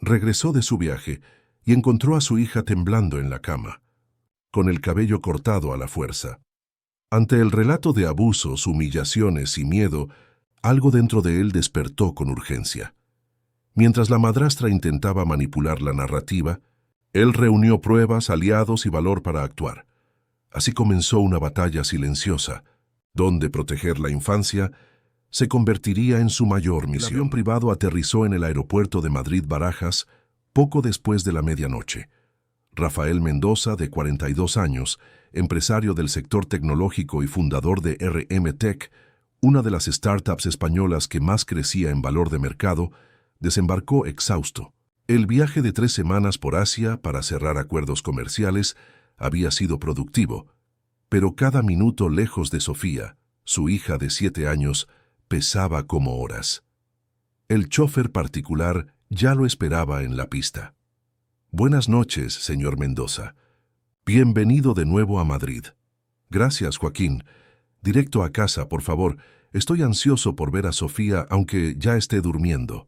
Regresó de su viaje y encontró a su hija temblando en la cama, con el cabello cortado a la fuerza. Ante el relato de abusos, humillaciones y miedo, algo dentro de él despertó con urgencia. Mientras la madrastra intentaba manipular la narrativa, él reunió pruebas, aliados y valor para actuar. Así comenzó una batalla silenciosa, donde proteger la infancia se convertiría en su mayor misión. El avión privado aterrizó en el aeropuerto de Madrid-Barajas poco después de la medianoche. Rafael Mendoza, de 42 años, empresario del sector tecnológico y fundador de RM Tech, una de las startups españolas que más crecía en valor de mercado, desembarcó exhausto. El viaje de 3 semanas por Asia para cerrar acuerdos comerciales había sido productivo, pero cada minuto lejos de Sofía, su hija de 7 años, pesaba como horas. El chofer particular ya lo esperaba en la pista. «Buenas noches, señor Mendoza. Bienvenido de nuevo a Madrid». «Gracias, Joaquín. Directo a casa, por favor. Estoy ansioso por ver a Sofía, aunque ya esté durmiendo».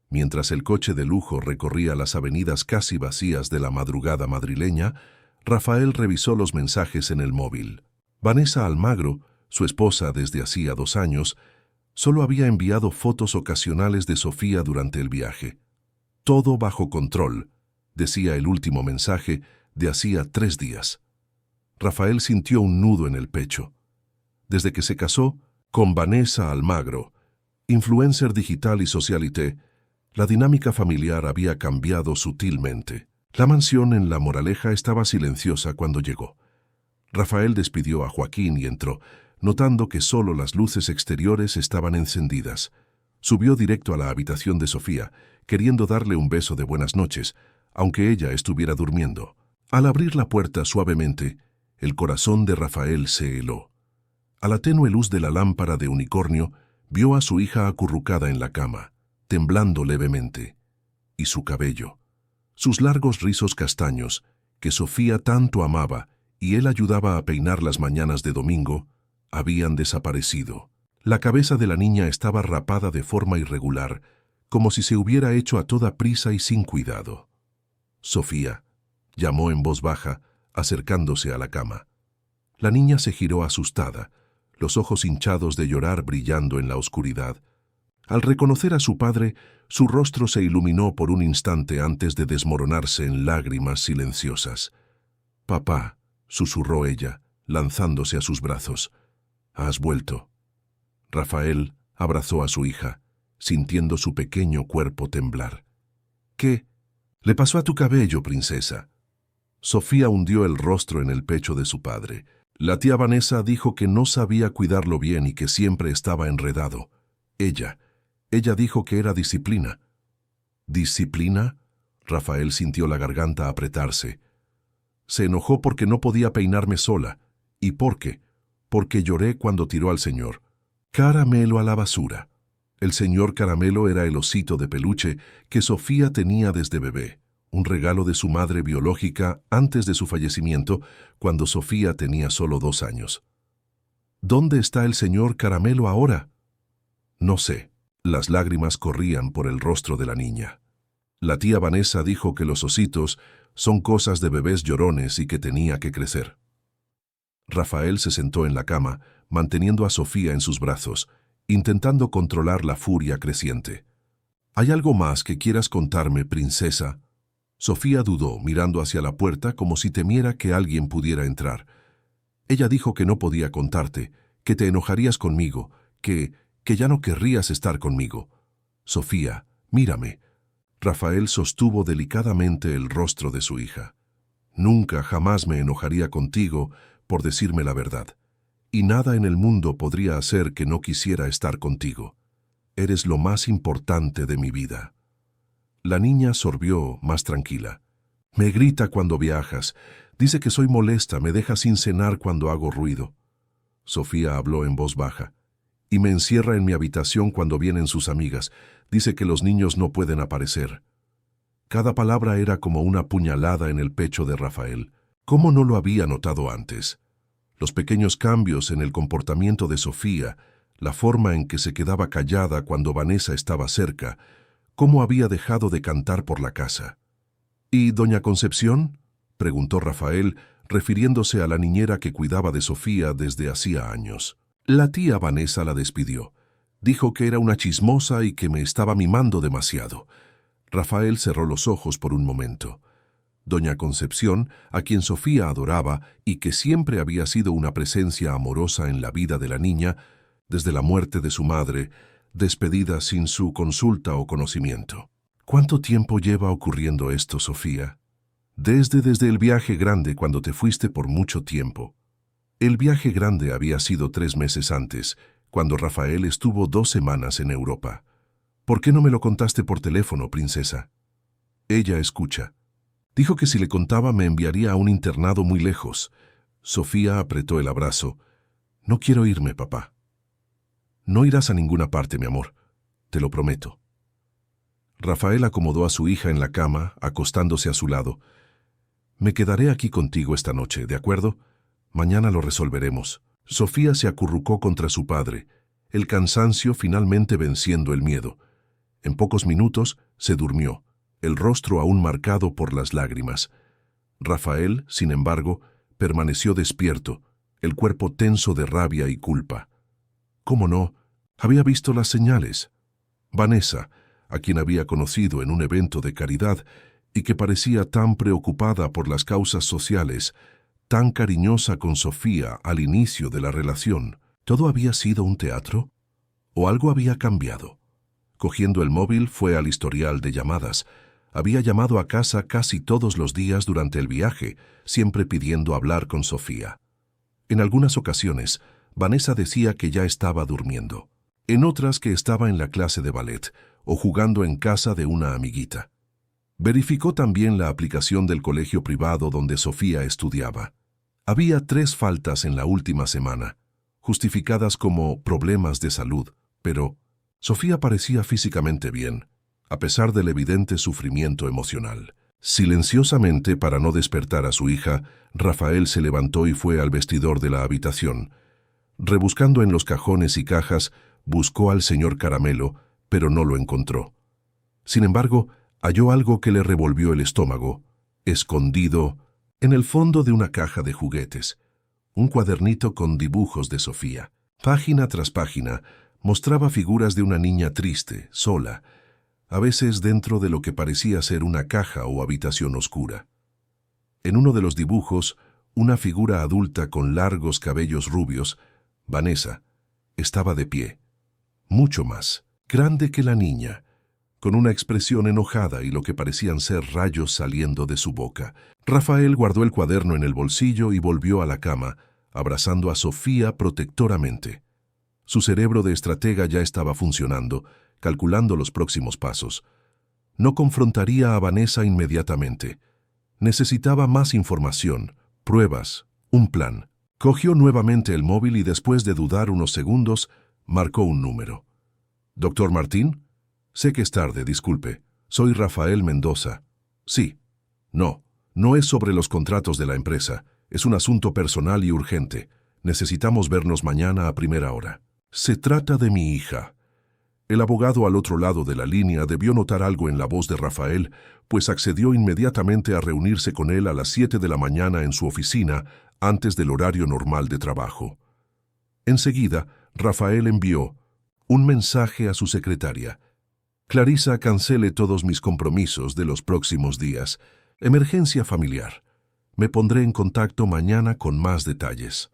Mientras el coche de lujo recorría las avenidas casi vacías de la madrugada madrileña, Rafael revisó los mensajes en el móvil. Vanessa Almagro, su esposa desde hacía 2 años, solo había enviado fotos ocasionales de Sofía durante el viaje. «Todo bajo control», decía el último mensaje de hacía 3 días. Rafael sintió un nudo en el pecho. Desde que se casó con Vanessa Almagro, influencer digital y socialité, la dinámica familiar había cambiado sutilmente. La mansión en La Moraleja estaba silenciosa cuando llegó. Rafael despidió a Joaquín y entró, notando que solo las luces exteriores estaban encendidas. Subió directo a la habitación de Sofía, queriendo darle un beso de buenas noches, aunque ella estuviera durmiendo. Al abrir la puerta suavemente, el corazón de Rafael se heló. A la tenue luz de la lámpara de unicornio, vio a su hija acurrucada en la cama, temblando levemente. Y su cabello, sus largos rizos castaños, que Sofía tanto amaba y él ayudaba a peinar las mañanas de domingo, habían desaparecido. La cabeza de la niña estaba rapada de forma irregular, como si se hubiera hecho a toda prisa y sin cuidado. «Sofía», llamó en voz baja, acercándose a la cama. La niña se giró asustada, los ojos hinchados de llorar brillando en la oscuridad. Al reconocer a su padre, su rostro se iluminó por un instante antes de desmoronarse en lágrimas silenciosas. «Papá», susurró ella, lanzándose a sus brazos. «¿Has vuelto?» Rafael abrazó a su hija, sintiendo su pequeño cuerpo temblar. «¿Qué le pasó a tu cabello, princesa?» Sofía hundió el rostro en el pecho de su padre. La tía Vanessa dijo que no sabía cuidarlo bien y que siempre estaba enredado. Ella dijo que era disciplina. ¿Disciplina? Rafael sintió la garganta apretarse. Se enojó porque no podía peinarme sola. ¿Y por qué? Porque lloré cuando tiró al señor Caramelo a la basura. El señor Caramelo era el osito de peluche que Sofía tenía desde bebé, un regalo de su madre biológica antes de su fallecimiento, cuando Sofía tenía solo 2 años. ¿Dónde está el señor Caramelo ahora? No sé. Las lágrimas corrían por el rostro de la niña. La tía Vanessa dijo que los ositos son cosas de bebés llorones y que tenía que crecer. Rafael se sentó en la cama, manteniendo a Sofía en sus brazos, intentando controlar la furia creciente. ¿Hay algo más que quieras contarme, princesa? Sofía dudó, mirando hacia la puerta como si temiera que alguien pudiera entrar. Ella dijo que no podía contarte, que te enojarías conmigo, que ya no querrías estar conmigo. Sofía, mírame. Rafael sostuvo delicadamente el rostro de su hija. Nunca, jamás me enojaría contigo por decirme la verdad. Y nada en el mundo podría hacer que no quisiera estar contigo. Eres lo más importante de mi vida. La niña sorbió más tranquila. Me grita cuando viajas. Dice que soy molesta, me deja sin cenar cuando hago ruido. Sofía habló en voz baja. Y me encierra en mi habitación cuando vienen sus amigas. Dice que los niños no pueden aparecer. Cada palabra era como una puñalada en el pecho de Rafael. ¿Cómo no lo había notado antes? Los pequeños cambios en el comportamiento de Sofía, la forma en que se quedaba callada cuando Vanessa estaba cerca, cómo había dejado de cantar por la casa. ¿Y doña Concepción?, preguntó Rafael, refiriéndose a la niñera que cuidaba de Sofía desde hacía años. La tía Vanessa la despidió. Dijo que era una chismosa y que me estaba mimando demasiado. Rafael cerró los ojos por un momento. Doña Concepción, a quien Sofía adoraba y que siempre había sido una presencia amorosa en la vida de la niña, desde la muerte de su madre, despedida sin su consulta o conocimiento. ¿Cuánto tiempo lleva ocurriendo esto, Sofía? Desde el viaje grande, cuando te fuiste por mucho tiempo. El viaje grande había sido 3 meses antes, cuando Rafael estuvo 2 semanas en Europa. ¿Por qué no me lo contaste por teléfono, princesa? Ella escucha. Dijo que si le contaba me enviaría a un internado muy lejos. Sofía apretó el abrazo. No quiero irme, papá. No irás a ninguna parte, mi amor. Te lo prometo. Rafael acomodó a su hija en la cama, acostándose a su lado. Me quedaré aquí contigo esta noche, ¿de acuerdo? Mañana lo resolveremos. Sofía se acurrucó contra su padre, el cansancio finalmente venciendo el miedo. En pocos minutos se durmió, el rostro aún marcado por las lágrimas. Rafael, sin embargo, permaneció despierto, el cuerpo tenso de rabia y culpa. ¿Cómo no? Había visto las señales. Vanessa, a quien había conocido en un evento de caridad y que parecía tan preocupada por las causas sociales, tan cariñosa con Sofía al inicio de la relación, ¿todo había sido un teatro? ¿O algo había cambiado? Cogiendo el móvil fue al historial de llamadas. Había llamado a casa casi todos los días durante el viaje, siempre pidiendo hablar con Sofía. En algunas ocasiones, Vanessa decía que ya estaba durmiendo. En otras que estaba en la clase de ballet o jugando en casa de una amiguita. Verificó también la aplicación del colegio privado donde Sofía estudiaba. Había 3 faltas en la última semana, justificadas como problemas de salud, pero Sofía parecía físicamente bien, a pesar del evidente sufrimiento emocional. Silenciosamente, para no despertar a su hija, Rafael se levantó y fue al vestidor de la habitación. Rebuscando en los cajones y cajas, buscó al señor Caramelo, pero no lo encontró. Sin embargo, halló algo que le revolvió el estómago, escondido en el fondo de una caja de juguetes, un cuadernito con dibujos de Sofía. Página tras página, mostraba figuras de una niña triste, sola, a veces dentro de lo que parecía ser una caja o habitación oscura. En uno de los dibujos, una figura adulta con largos cabellos rubios, Vanessa, estaba de pie, mucho más grande que la niña, con una expresión enojada y lo que parecían ser rayos saliendo de su boca. Rafael guardó el cuaderno en el bolsillo y volvió a la cama, abrazando a Sofía protectoramente. Su cerebro de estratega ya estaba funcionando, calculando los próximos pasos. No confrontaría a Vanessa inmediatamente. Necesitaba más información, pruebas, un plan. Cogió nuevamente el móvil y después de dudar unos segundos, marcó un número. «¿Doctor Martín? Sé que es tarde, disculpe. Soy Rafael Mendoza». «Sí». «No, no es sobre los contratos de la empresa. Es un asunto personal y urgente. Necesitamos vernos mañana a primera hora». «Se trata de mi hija». El abogado al otro lado de la línea debió notar algo en la voz de Rafael, pues accedió inmediatamente a reunirse con él a las 7 de la mañana en su oficina, antes del horario normal de trabajo. Enseguida, Rafael envió un mensaje a su secretaria. «Clarisa, cancele todos mis compromisos de los próximos días. Emergencia familiar. Me pondré en contacto mañana con más detalles».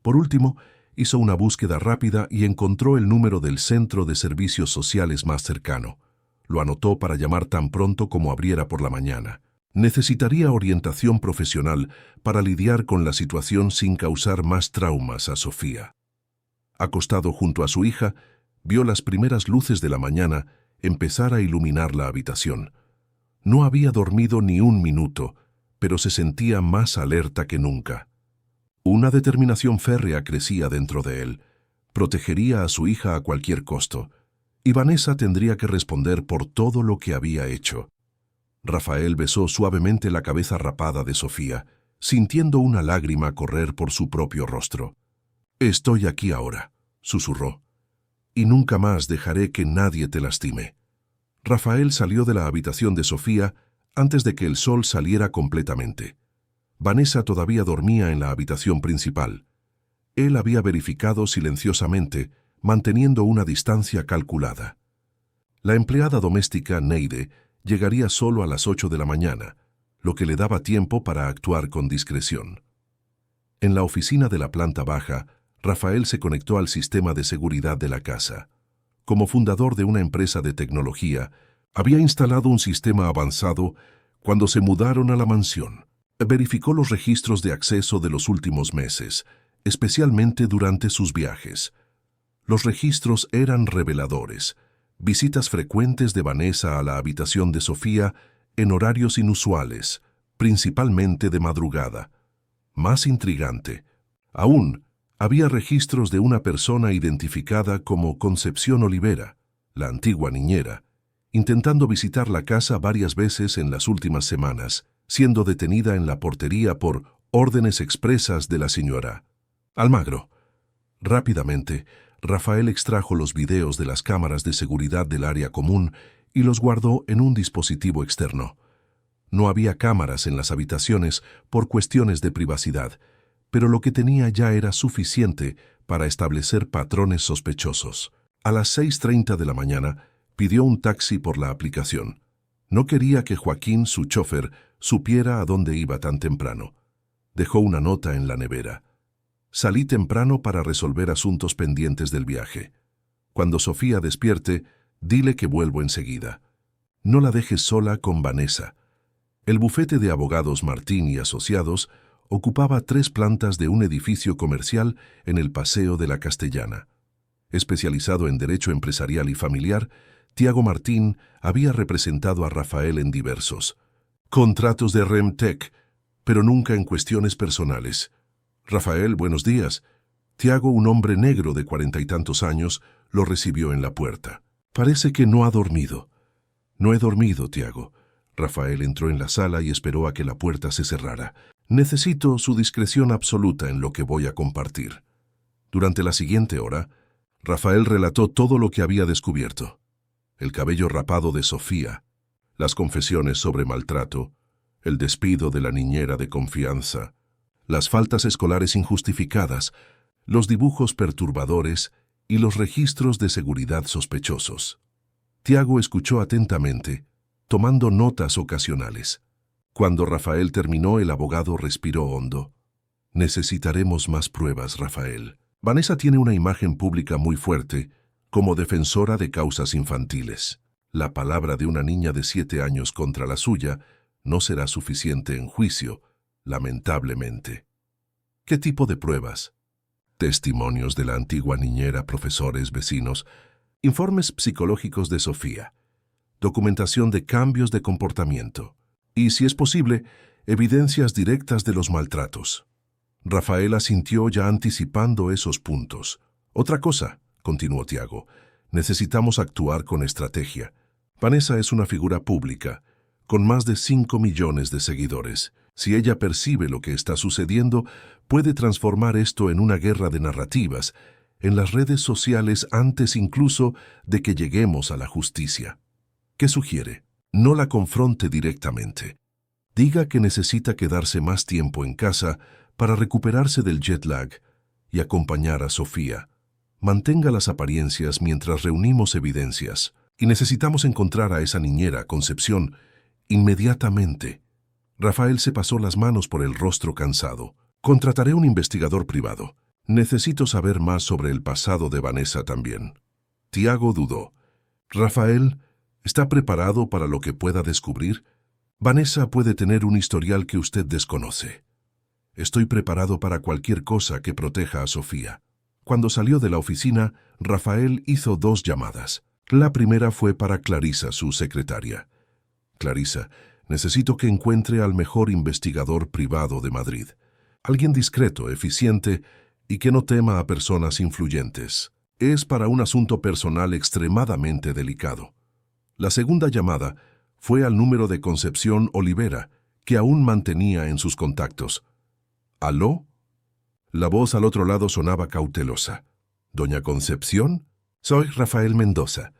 Por último, hizo una búsqueda rápida y encontró el número del centro de servicios sociales más cercano. Lo anotó para llamar tan pronto como abriera por la mañana. Necesitaría orientación profesional para lidiar con la situación sin causar más traumas a Sofía. Acostado junto a su hija, vio las primeras luces de la mañana empezar a iluminar la habitación. No había dormido ni un minuto, pero se sentía más alerta que nunca. Una determinación férrea crecía dentro de él. Protegería a su hija a cualquier costo, y Vanessa tendría que responder por todo lo que había hecho. Rafael besó suavemente la cabeza rapada de Sofía, sintiendo una lágrima correr por su propio rostro. «Estoy aquí ahora», susurró, «y nunca más dejaré que nadie te lastime». Rafael salió de la habitación de Sofía antes de que el sol saliera completamente. Vanessa todavía dormía en la habitación principal. Él había verificado silenciosamente, manteniendo una distancia calculada. La empleada doméstica, Neide, llegaría solo a las 8 de la mañana, lo que le daba tiempo para actuar con discreción. En la oficina de la planta baja, Rafael se conectó al sistema de seguridad de la casa. Como fundador de una empresa de tecnología, había instalado un sistema avanzado cuando se mudaron a la mansión. Verificó los registros de acceso de los últimos meses, especialmente durante sus viajes. Los registros eran reveladores. Visitas frecuentes de Vanessa a la habitación de Sofía en horarios inusuales, principalmente de madrugada. Más intrigante, aún, había registros de una persona identificada como Concepción Olivera, la antigua niñera, intentando visitar la casa varias veces en las últimas semanas, siendo detenida en la portería por órdenes expresas de la señora Almagro. Rápidamente, Rafael extrajo los videos de las cámaras de seguridad del área común y los guardó en un dispositivo externo. No había cámaras en las habitaciones por cuestiones de privacidad, pero lo que tenía ya era suficiente para establecer patrones sospechosos. A las 6:30 de la mañana, pidió un taxi por la aplicación. No quería que Joaquín, su chofer, supiera a dónde iba tan temprano. Dejó una nota en la nevera. Salí temprano para resolver asuntos pendientes del viaje. Cuando Sofía despierte, dile que vuelvo enseguida. No la dejes sola con Vanessa. El bufete de abogados Martín y Asociados ocupaba 3 plantas de un edificio comercial en el Paseo de la Castellana. Especializado en derecho empresarial y familiar, Tiago Martín había representado a Rafael en diversos contratos de Remtech, pero nunca en cuestiones personales. Rafael, buenos días. Tiago, un hombre negro de 40 y tantos años, lo recibió en la puerta. Parece que no ha dormido. No he dormido, Tiago. Rafael entró en la sala y esperó a que la puerta se cerrara. Necesito su discreción absoluta en lo que voy a compartir. Durante la siguiente hora, Rafael relató todo lo que había descubierto. El cabello rapado de Sofía, las confesiones sobre maltrato, el despido de la niñera de confianza, las faltas escolares injustificadas, los dibujos perturbadores y los registros de seguridad sospechosos. Tiago escuchó atentamente, tomando notas ocasionales. Cuando Rafael terminó, el abogado respiró hondo. Necesitaremos más pruebas, Rafael. Vanessa tiene una imagen pública muy fuerte como defensora de causas infantiles. La palabra de una niña de 7 años contra la suya no será suficiente en juicio, lamentablemente. ¿Qué tipo de pruebas? Testimonios de la antigua niñera, profesores, vecinos, informes psicológicos de Sofía, documentación de cambios de comportamiento y, si es posible, evidencias directas de los maltratos. Rafael asintió ya anticipando esos puntos. Otra cosa, continuó Tiago, necesitamos actuar con estrategia. Vanessa es una figura pública, con más de 5 millones de seguidores. Si ella percibe lo que está sucediendo, puede transformar esto en una guerra de narrativas en las redes sociales antes incluso de que lleguemos a la justicia. ¿Qué sugiere? No la confronte directamente. Diga que necesita quedarse más tiempo en casa para recuperarse del jet lag y acompañar a Sofía. Mantenga las apariencias mientras reunimos evidencias. Y necesitamos encontrar a esa niñera, Concepción, inmediatamente. Rafael se pasó las manos por el rostro cansado. Contrataré un investigador privado. Necesito saber más sobre el pasado de Vanessa también. Tiago dudó. Rafael, ¿está preparado para lo que pueda descubrir? Vanessa puede tener un historial que usted desconoce. Estoy preparado para cualquier cosa que proteja a Sofía. Cuando salió de la oficina, Rafael hizo 2 llamadas. La primera fue para Clarisa, su secretaria. Clarisa, necesito que encuentre al mejor investigador privado de Madrid. Alguien discreto, eficiente y que no tema a personas influyentes. Es para un asunto personal extremadamente delicado. La segunda llamada fue al número de Concepción Olivera, que aún mantenía en sus contactos. ¿Aló? La voz al otro lado sonaba cautelosa. ¿Doña Concepción? Soy Rafael Mendoza.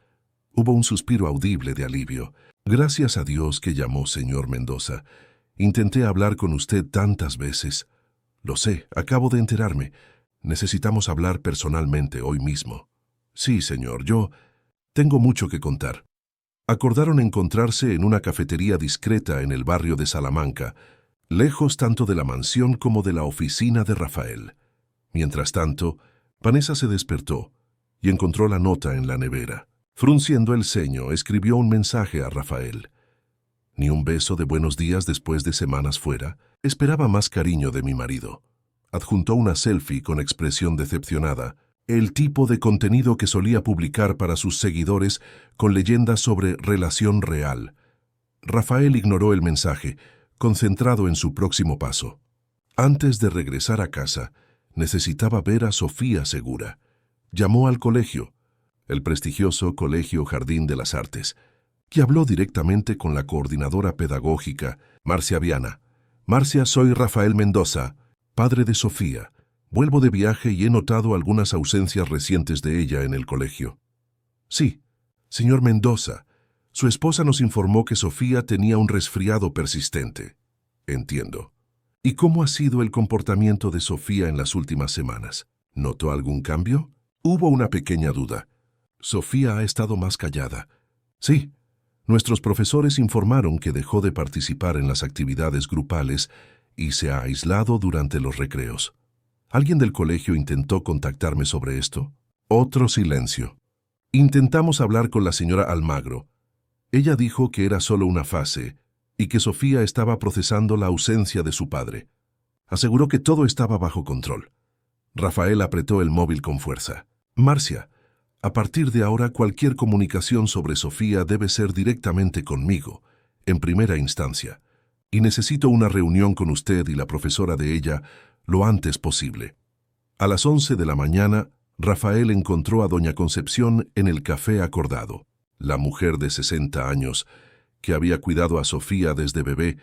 Hubo un suspiro audible de alivio. Gracias a Dios que llamó, señor Mendoza. Intenté hablar con usted tantas veces. Lo sé, acabo de enterarme. Necesitamos hablar personalmente hoy mismo. Sí, señor, yo tengo mucho que contar. Acordaron encontrarse en una cafetería discreta en el barrio de Salamanca, lejos tanto de la mansión como de la oficina de Rafael. Mientras tanto, Vanessa se despertó y encontró la nota en la nevera. Frunciendo el ceño, escribió un mensaje a Rafael. Ni un beso de buenos días después de semanas fuera. Esperaba más cariño de mi marido. Adjuntó una selfie con expresión decepcionada, el tipo de contenido que solía publicar para sus seguidores con leyendas sobre relación real. Rafael ignoró el mensaje, concentrado en su próximo paso. Antes de regresar a casa, necesitaba ver a Sofía Segura. Llamó al colegio, el prestigioso Colegio Jardín de las Artes, y habló directamente con la coordinadora pedagógica, Marcia Viana. Marcia, soy Rafael Mendoza, padre de Sofía. Vuelvo de viaje y he notado algunas ausencias recientes de ella en el colegio. Sí, señor Mendoza, su esposa nos informó que Sofía tenía un resfriado persistente. Entiendo. ¿Y cómo ha sido el comportamiento de Sofía en las últimas semanas? ¿Notó algún cambio? Hubo una pequeña duda. Sofía ha estado más callada. Sí, nuestros profesores informaron que dejó de participar en las actividades grupales y se ha aislado durante los recreos. ¿Alguien del colegio intentó contactarme sobre esto? Otro silencio. Intentamos hablar con la señora Almagro. Ella dijo que era solo una fase y que Sofía estaba procesando la ausencia de su padre. Aseguró que todo estaba bajo control. Rafael apretó el móvil con fuerza. Marcia, a partir de ahora cualquier comunicación sobre Sofía debe ser directamente conmigo, en primera instancia, y necesito una reunión con usted y la profesora de ella lo antes posible. A las 11 de la mañana, Rafael encontró a doña Concepción en el café acordado. La mujer de 60 años, que había cuidado a Sofía desde bebé,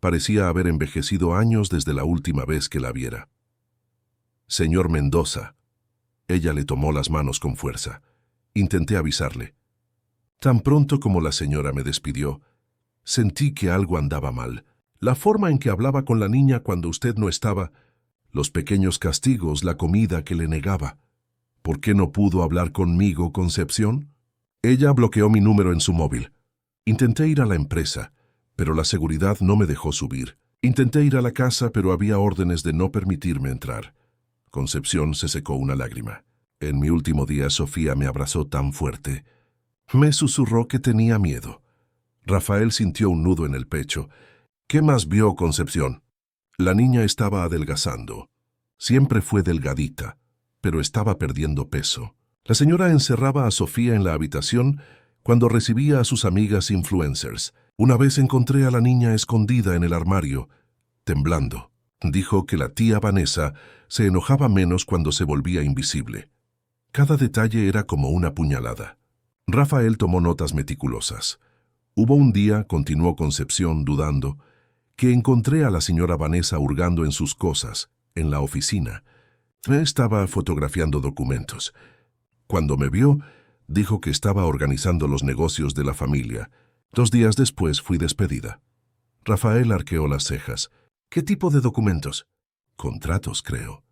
parecía haber envejecido años desde la última vez que la viera. Señor Mendoza. Ella le tomó las manos con fuerza. Intenté avisarle. Tan pronto como la señora me despidió, sentí que algo andaba mal. La forma en que hablaba con la niña cuando usted no estaba, los pequeños castigos, la comida que le negaba. ¿Por qué no pudo hablar conmigo, Concepción? Ella bloqueó mi número en su móvil. Intenté ir a la empresa, pero la seguridad no me dejó subir. Intenté ir a la casa, pero había órdenes de no permitirme entrar. Concepción se secó una lágrima. En mi último día, Sofía me abrazó tan fuerte. Me susurró que tenía miedo. Rafael sintió un nudo en el pecho. ¿Qué más vio, Concepción? La niña estaba adelgazando. Siempre fue delgadita, pero estaba perdiendo peso. La señora encerraba a Sofía en la habitación cuando recibía a sus amigas influencers. Una vez encontré a la niña escondida en el armario, temblando. Dijo que la tía Vanessa se enojaba menos cuando se volvía invisible. Cada detalle era como una puñalada. Rafael tomó notas meticulosas. Hubo un día, continuó Concepción dudando, que encontré a la señora Vanessa hurgando en sus cosas, en la oficina. Estaba fotografiando documentos. Cuando me vio, dijo que estaba organizando los negocios de la familia. 2 días después fui despedida. Rafael arqueó las cejas. ¿Qué tipo de documentos? Contratos, creo.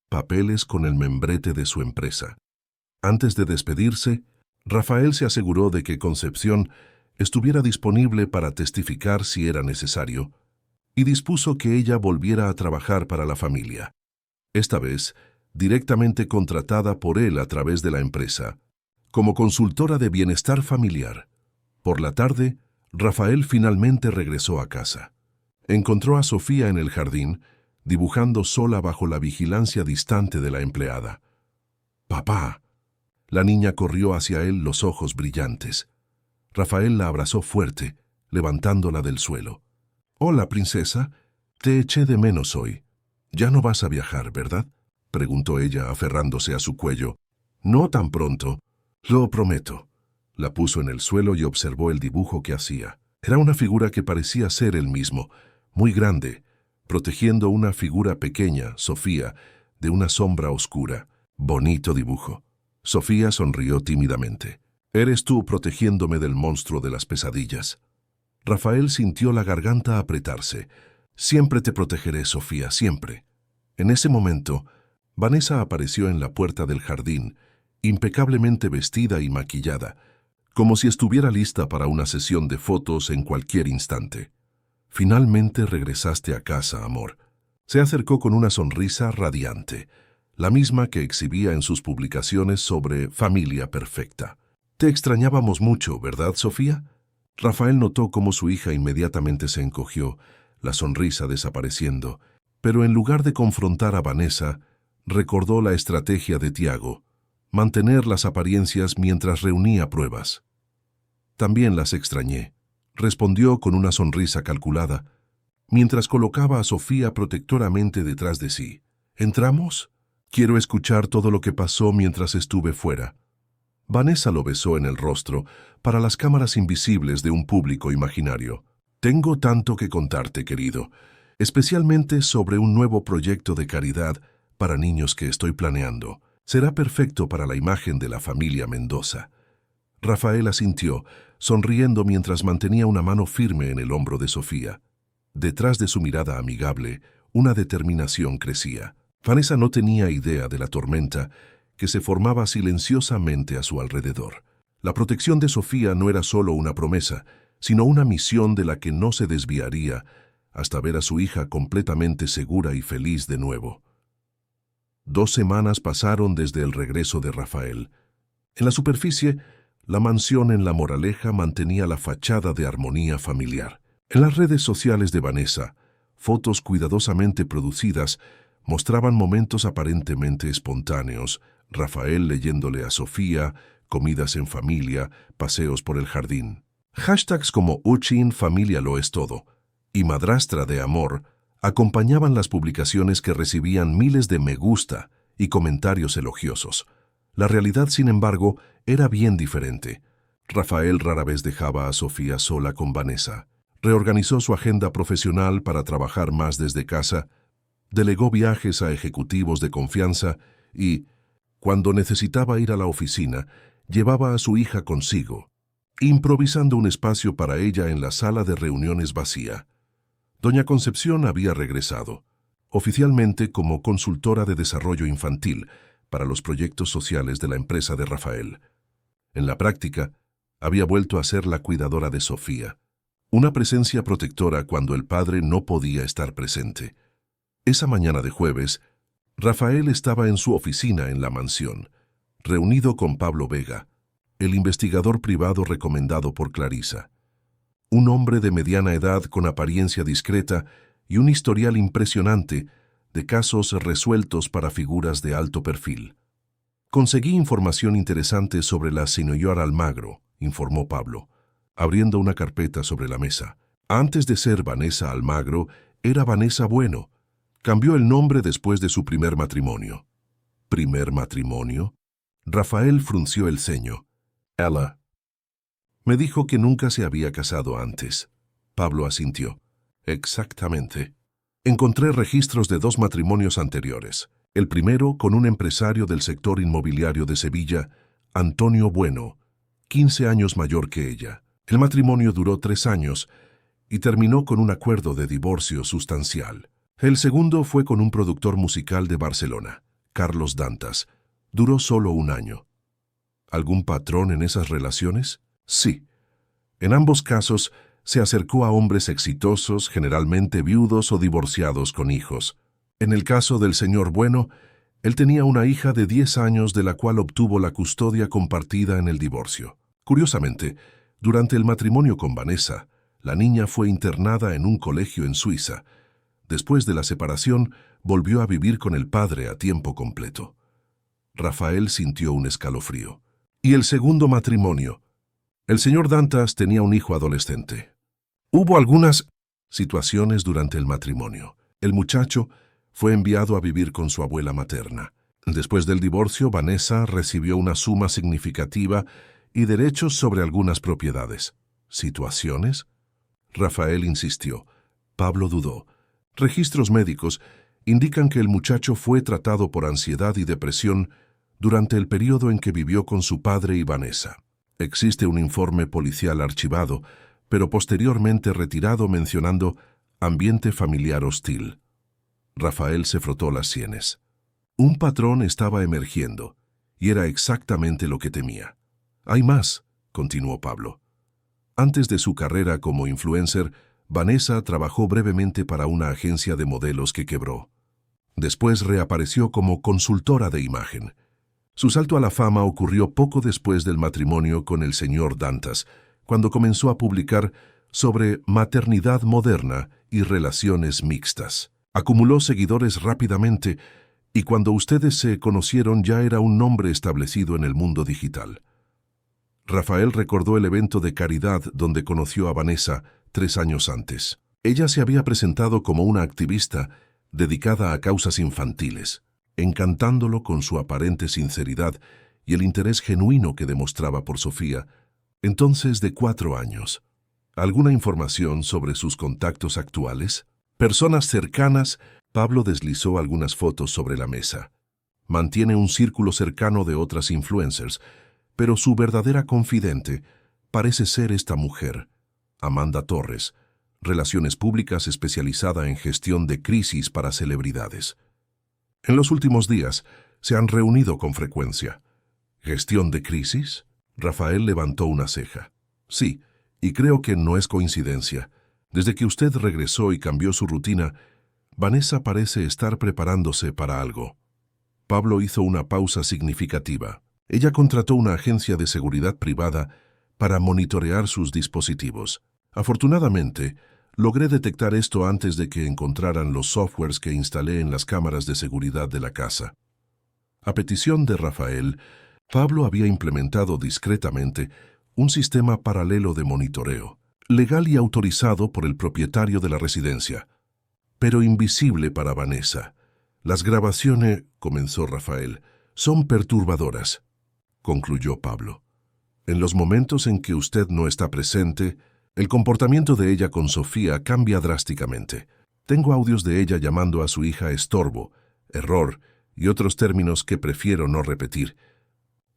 Papeles con el membrete de su empresa. Antes de despedirse, Rafael se aseguró de que Concepción estuviera disponible para testificar si era necesario, y dispuso que ella volviera a trabajar para la familia. Esta vez, directamente contratada por él a través de la empresa, como consultora de bienestar familiar. Por la tarde, Rafael finalmente regresó a casa. Encontró a Sofía en el jardín, dibujando sola bajo la vigilancia distante de la empleada. «¡Papá!». La niña corrió hacia él, los ojos brillantes. Rafael la abrazó fuerte, levantándola del suelo. «Hola, princesa. Te eché de menos hoy. Ya no vas a viajar, ¿verdad?», preguntó ella, aferrándose a su cuello. «No tan pronto. Lo prometo». La puso en el suelo y observó el dibujo que hacía. Era una figura que parecía ser él mismo, muy grande, protegiendo una figura pequeña, Sofía, de una sombra oscura. Bonito dibujo. Sofía sonrió tímidamente. Eres tú protegiéndome del monstruo de las pesadillas. Rafael sintió la garganta apretarse. Siempre te protegeré, Sofía, siempre. En ese momento, Vanessa apareció en la puerta del jardín, impecablemente vestida y maquillada, como si estuviera lista para una sesión de fotos en cualquier instante. Finalmente regresaste a casa, amor. Se acercó con una sonrisa radiante, la misma que exhibía en sus publicaciones sobre familia perfecta. Te extrañábamos mucho, ¿verdad, Sofía? Rafael notó cómo su hija inmediatamente se encogió, la sonrisa desapareciendo, pero en lugar de confrontar a Vanessa, recordó la estrategia de Tiago, mantener las apariencias mientras reunía pruebas. También las extrañé, respondió con una sonrisa calculada, mientras colocaba a Sofía protectoramente detrás de sí. ¿Entramos? Quiero escuchar todo lo que pasó mientras estuve fuera. Vanessa lo besó en el rostro para las cámaras invisibles de un público imaginario. Tengo tanto que contarte, querido, especialmente sobre un nuevo proyecto de caridad para niños que estoy planeando. Será perfecto para la imagen de la familia Mendoza. Rafael asintió, sonriendo mientras mantenía una mano firme en el hombro de Sofía. Detrás de su mirada amigable, una determinación crecía. Vanessa no tenía idea de la tormenta que se formaba silenciosamente a su alrededor. La protección de Sofía no era solo una promesa, sino una misión de la que no se desviaría hasta ver a su hija completamente segura y feliz de nuevo. 2 semanas pasaron desde el regreso de Rafael. En la superficie, la mansión en La Moraleja mantenía la fachada de armonía familiar. En las redes sociales de Vanessa, fotos cuidadosamente producidas mostraban momentos aparentemente espontáneos, Rafael leyéndole a Sofía, comidas en familia, paseos por el jardín. Hashtags como Uchin Familia lo es todo y Madrastra de Amor acompañaban las publicaciones que recibían miles de me gusta y comentarios elogiosos. La realidad, sin embargo, era bien diferente. Rafael rara vez dejaba a Sofía sola con Vanessa. Reorganizó su agenda profesional para trabajar más desde casa, delegó viajes a ejecutivos de confianza y, cuando necesitaba ir a la oficina, llevaba a su hija consigo, improvisando un espacio para ella en la sala de reuniones vacía. Doña Concepción había regresado, oficialmente como consultora de desarrollo infantil para los proyectos sociales de la empresa de Rafael. En la práctica, había vuelto a ser la cuidadora de Sofía, una presencia protectora cuando el padre no podía estar presente. Esa mañana de jueves, Rafael estaba en su oficina en la mansión, reunido con Pablo Vega, el investigador privado recomendado por Clarisa. Un hombre de mediana edad con apariencia discreta y un historial impresionante de casos resueltos para figuras de alto perfil. Conseguí información interesante sobre la señora Almagro, informó Pablo, abriendo una carpeta sobre la mesa. Antes de ser Vanessa Almagro, era Vanessa Bueno. Cambió el nombre después de su primer matrimonio. ¿Primer matrimonio? Rafael frunció el ceño. Ella me dijo que nunca se había casado antes. Pablo asintió. Exactamente. Encontré registros de 2 matrimonios anteriores. El primero con un empresario del sector inmobiliario de Sevilla, Antonio Bueno, 15 años mayor que ella. El matrimonio duró 3 años y terminó con un acuerdo de divorcio sustancial. El segundo fue con un productor musical de Barcelona, Carlos Dantas. Duró solo 1 año. ¿Algún patrón en esas relaciones? Sí. En ambos casos, se acercó a hombres exitosos, generalmente viudos o divorciados con hijos. En el caso del señor Bueno, él tenía una hija de 10 años de la cual obtuvo la custodia compartida en el divorcio. Curiosamente, durante el matrimonio con Vanessa, la niña fue internada en un colegio en Suiza. Después de la separación, volvió a vivir con el padre a tiempo completo. Rafael sintió un escalofrío. ¿Y el segundo matrimonio? El señor Dantas tenía un hijo adolescente. Hubo algunas situaciones durante el matrimonio. El muchacho fue enviado a vivir con su abuela materna. Después del divorcio, Vanessa recibió una suma significativa y derechos sobre algunas propiedades. ¿Situaciones? Rafael insistió. Pablo dudó. Registros médicos indican que el muchacho fue tratado por ansiedad y depresión durante el periodo en que vivió con su padre y Vanessa. Existe un informe policial archivado, pero posteriormente retirado mencionando ambiente familiar hostil. Rafael se frotó las sienes. Un patrón estaba emergiendo, y era exactamente lo que temía. Hay más, continuó Pablo. Antes de su carrera como influencer, Vanessa trabajó brevemente para una agencia de modelos que quebró. Después reapareció como consultora de imagen. Su salto a la fama ocurrió poco después del matrimonio con el señor Dantas, cuando comenzó a publicar sobre maternidad moderna y relaciones mixtas. Acumuló seguidores rápidamente y cuando ustedes se conocieron ya era un nombre establecido en el mundo digital. Rafael recordó el evento de caridad donde conoció a Vanessa 3 años antes. Ella se había presentado como una activista dedicada a causas infantiles, encantándolo con su aparente sinceridad y el interés genuino que demostraba por Sofía, entonces de 4 años. ¿Alguna información sobre sus contactos actuales? Personas cercanas. Pablo deslizó algunas fotos sobre la mesa. Mantiene un círculo cercano de otras influencers, pero su verdadera confidente parece ser esta mujer, Amanda Torres, Relaciones Públicas especializada en gestión de crisis para celebridades. En los últimos días se han reunido con frecuencia. ¿Gestión de crisis? Rafael levantó una ceja. Sí, y creo que no es coincidencia. Desde que usted regresó y cambió su rutina, Vanessa parece estar preparándose para algo. Pablo hizo una pausa significativa. Ella contrató una agencia de seguridad privada para monitorear sus dispositivos. Afortunadamente, logré detectar esto antes de que encontraran los softwares que instalé en las cámaras de seguridad de la casa. A petición de Rafael, Pablo había implementado discretamente un sistema paralelo de monitoreo, legal y autorizado por el propietario de la residencia, pero invisible para Vanessa. Las grabaciones, comenzó Rafael, son perturbadoras, concluyó Pablo. En los momentos en que usted no está presente, el comportamiento de ella con Sofía cambia drásticamente. Tengo audios de ella llamando a su hija estorbo, error y otros términos que prefiero no repetir.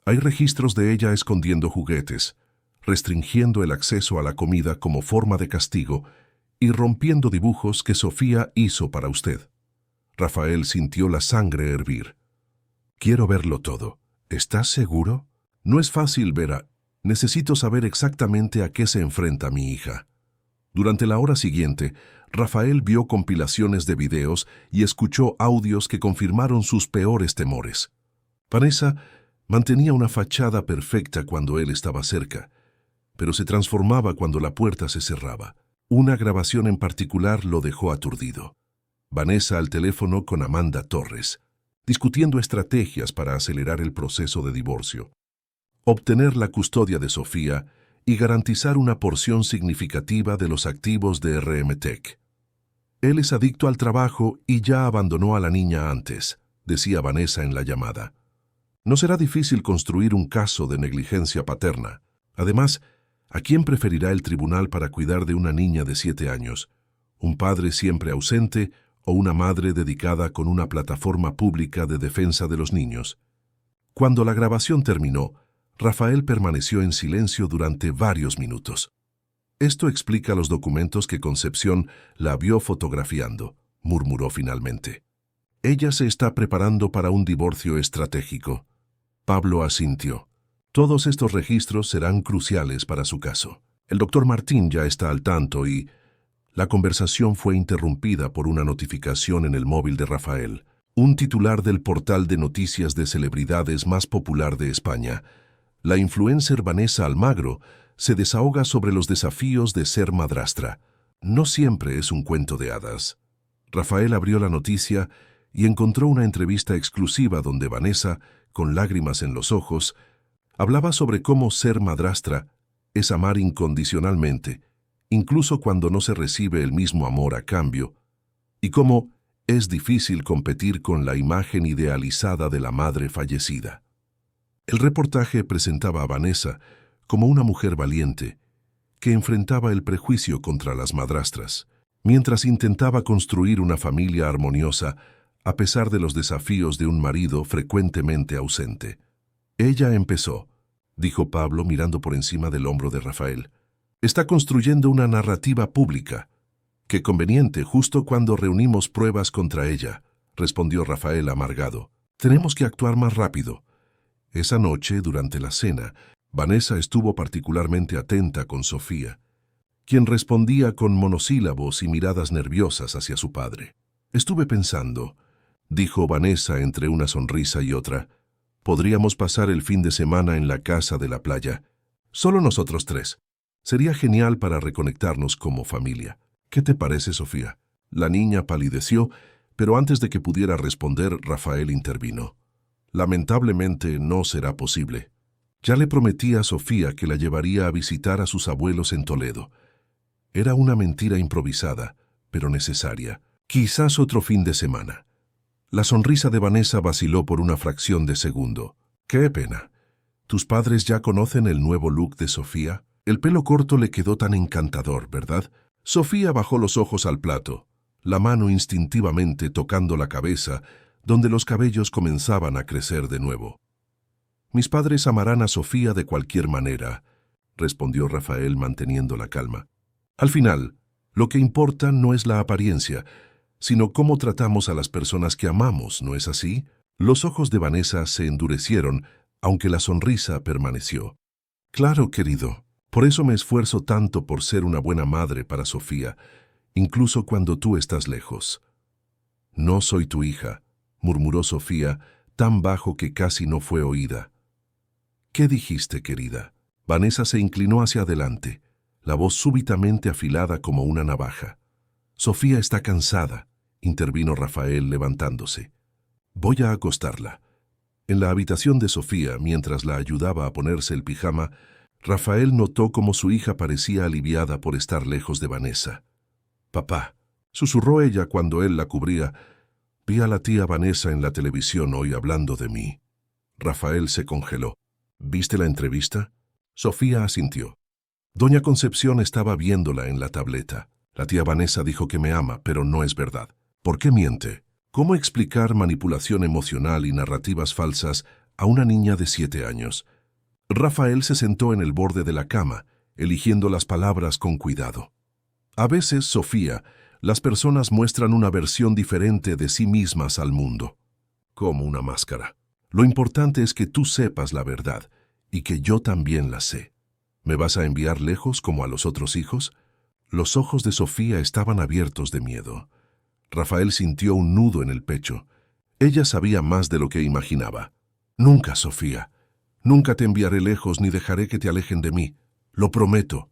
Hay registros de ella escondiendo juguetes, restringiendo el acceso a la comida como forma de castigo y rompiendo dibujos que Sofía hizo para usted. Rafael sintió la sangre hervir. Quiero verlo todo. ¿Estás seguro? No es fácil, Vera. Necesito saber exactamente a qué se enfrenta mi hija. Durante la hora siguiente, Rafael vio compilaciones de videos y escuchó audios que confirmaron sus peores temores. Vanessa mantenía una fachada perfecta cuando él estaba cerca, pero se transformaba cuando la puerta se cerraba. Una grabación en particular lo dejó aturdido. Vanessa al teléfono con Amanda Torres, discutiendo estrategias para acelerar el proceso de divorcio, obtener la custodia de Sofía y garantizar una porción significativa de los activos de RMTech. Él es adicto al trabajo y ya abandonó a la niña antes, decía Vanessa en la llamada. No será difícil construir un caso de negligencia paterna. Además, ¿a quién preferirá el tribunal para cuidar de una niña de 7 años? ¿Un padre siempre ausente o una madre dedicada con una plataforma pública de defensa de los niños? Cuando la grabación terminó, Rafael permaneció en silencio durante varios minutos. Esto explica los documentos que Concepción la vio fotografiando, murmuró finalmente. Ella se está preparando para un divorcio estratégico. Pablo asintió. Todos estos registros serán cruciales para su caso. El doctor Martín ya está al tanto y... La conversación fue interrumpida por una notificación en el móvil de Rafael. Un titular del portal de noticias de celebridades más popular de España, la influencer Vanessa Almagro, se desahoga sobre los desafíos de ser madrastra. No siempre es un cuento de hadas. Rafael abrió la noticia y encontró una entrevista exclusiva donde Vanessa, con lágrimas en los ojos, hablaba sobre cómo ser madrastra es amar incondicionalmente, incluso cuando no se recibe el mismo amor a cambio, y cómo es difícil competir con la imagen idealizada de la madre fallecida. El reportaje presentaba a Vanessa como una mujer valiente que enfrentaba el prejuicio contra las madrastras, mientras intentaba construir una familia armoniosa a pesar de los desafíos de un marido frecuentemente ausente. Ella empezó, dijo Pablo mirando por encima del hombro de Rafael. Está construyendo una narrativa pública. Qué conveniente, justo cuando reunimos pruebas contra ella, respondió Rafael amargado. Tenemos que actuar más rápido. Esa noche, durante la cena, Vanessa estuvo particularmente atenta con Sofía, quien respondía con monosílabos y miradas nerviosas hacia su padre. Estuve pensando, dijo Vanessa entre una sonrisa y otra, podríamos pasar el fin de semana en la casa de la playa. Solo nosotros tres. Sería genial para reconectarnos como familia. ¿Qué te parece, Sofía? La niña palideció, pero antes de que pudiera responder, Rafael intervino. Lamentablemente no será posible. Ya le prometí a Sofía que la llevaría a visitar a sus abuelos en Toledo. Era una mentira improvisada, pero necesaria. Quizás otro fin de semana. La sonrisa de Vanessa vaciló por una fracción de segundo. ¡Qué pena! ¿Tus padres ya conocen el nuevo look de Sofía? El pelo corto le quedó tan encantador, ¿verdad? Sofía bajó los ojos al plato, la mano instintivamente tocando la cabeza, donde los cabellos comenzaban a crecer de nuevo. Mis padres amarán a Sofía de cualquier manera, respondió Rafael manteniendo la calma. Al final, lo que importa no es la apariencia, sino cómo tratamos a las personas que amamos, ¿no es así? Los ojos de Vanessa se endurecieron, aunque la sonrisa permaneció. Claro, querido. Por eso me esfuerzo tanto por ser una buena madre para Sofía, incluso cuando tú estás lejos. No soy tu hija, murmuró Sofía, tan bajo que casi no fue oída. ¿Qué dijiste, querida? Vanessa se inclinó hacia adelante, la voz súbitamente afilada como una navaja. Sofía está cansada, intervino Rafael levantándose. Voy a acostarla. En la habitación de Sofía, mientras la ayudaba a ponerse el pijama, Rafael notó cómo su hija parecía aliviada por estar lejos de Vanessa. «Papá», susurró ella cuando él la cubría, «vi a la tía Vanessa en la televisión hoy hablando de mí». Rafael se congeló. «¿Viste la entrevista?» Sofía asintió. Doña Concepción estaba viéndola en la tableta. La tía Vanessa dijo que me ama, pero no es verdad. ¿Por qué miente? ¿Cómo explicar manipulación emocional y narrativas falsas a una niña de 7 años? Rafael se sentó en el borde de la cama, eligiendo las palabras con cuidado. A veces, Sofía, las personas muestran una versión diferente de sí mismas al mundo, como una máscara. Lo importante es que tú sepas la verdad, y que yo también la sé. ¿Me vas a enviar lejos como a los otros hijos? Los ojos de Sofía estaban abiertos de miedo. Rafael sintió un nudo en el pecho. Ella sabía más de lo que imaginaba. Nunca, Sofía. Nunca te enviaré lejos ni dejaré que te alejen de mí. Lo prometo.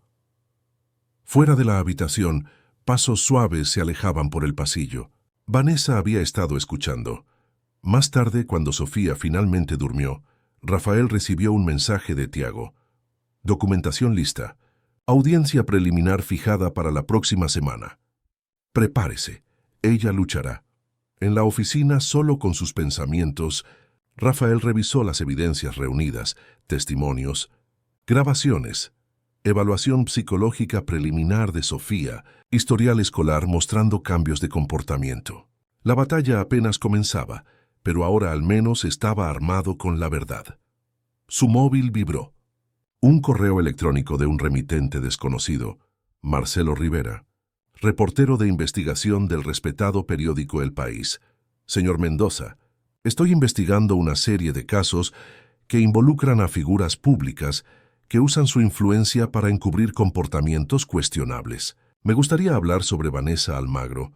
Fuera de la habitación, pasos suaves se alejaban por el pasillo. Vanessa había estado escuchando. Más tarde, cuando Sofía finalmente durmió, Rafael recibió un mensaje de Tiago. Documentación lista. Audiencia preliminar fijada para la próxima semana. Prepárese. Ella luchará. En la oficina, solo con sus pensamientos, Rafael revisó las evidencias reunidas, testimonios, grabaciones, evaluación psicológica preliminar de Sofía, historial escolar mostrando cambios de comportamiento. La batalla apenas comenzaba, pero ahora al menos estaba armado con la verdad. Su móvil vibró. Un correo electrónico de un remitente desconocido, Marcelo Rivera, reportero de investigación del respetado periódico El País. Señor Mendoza, estoy investigando una serie de casos que involucran a figuras públicas que usan su influencia para encubrir comportamientos cuestionables. Me gustaría hablar sobre Vanessa Almagro,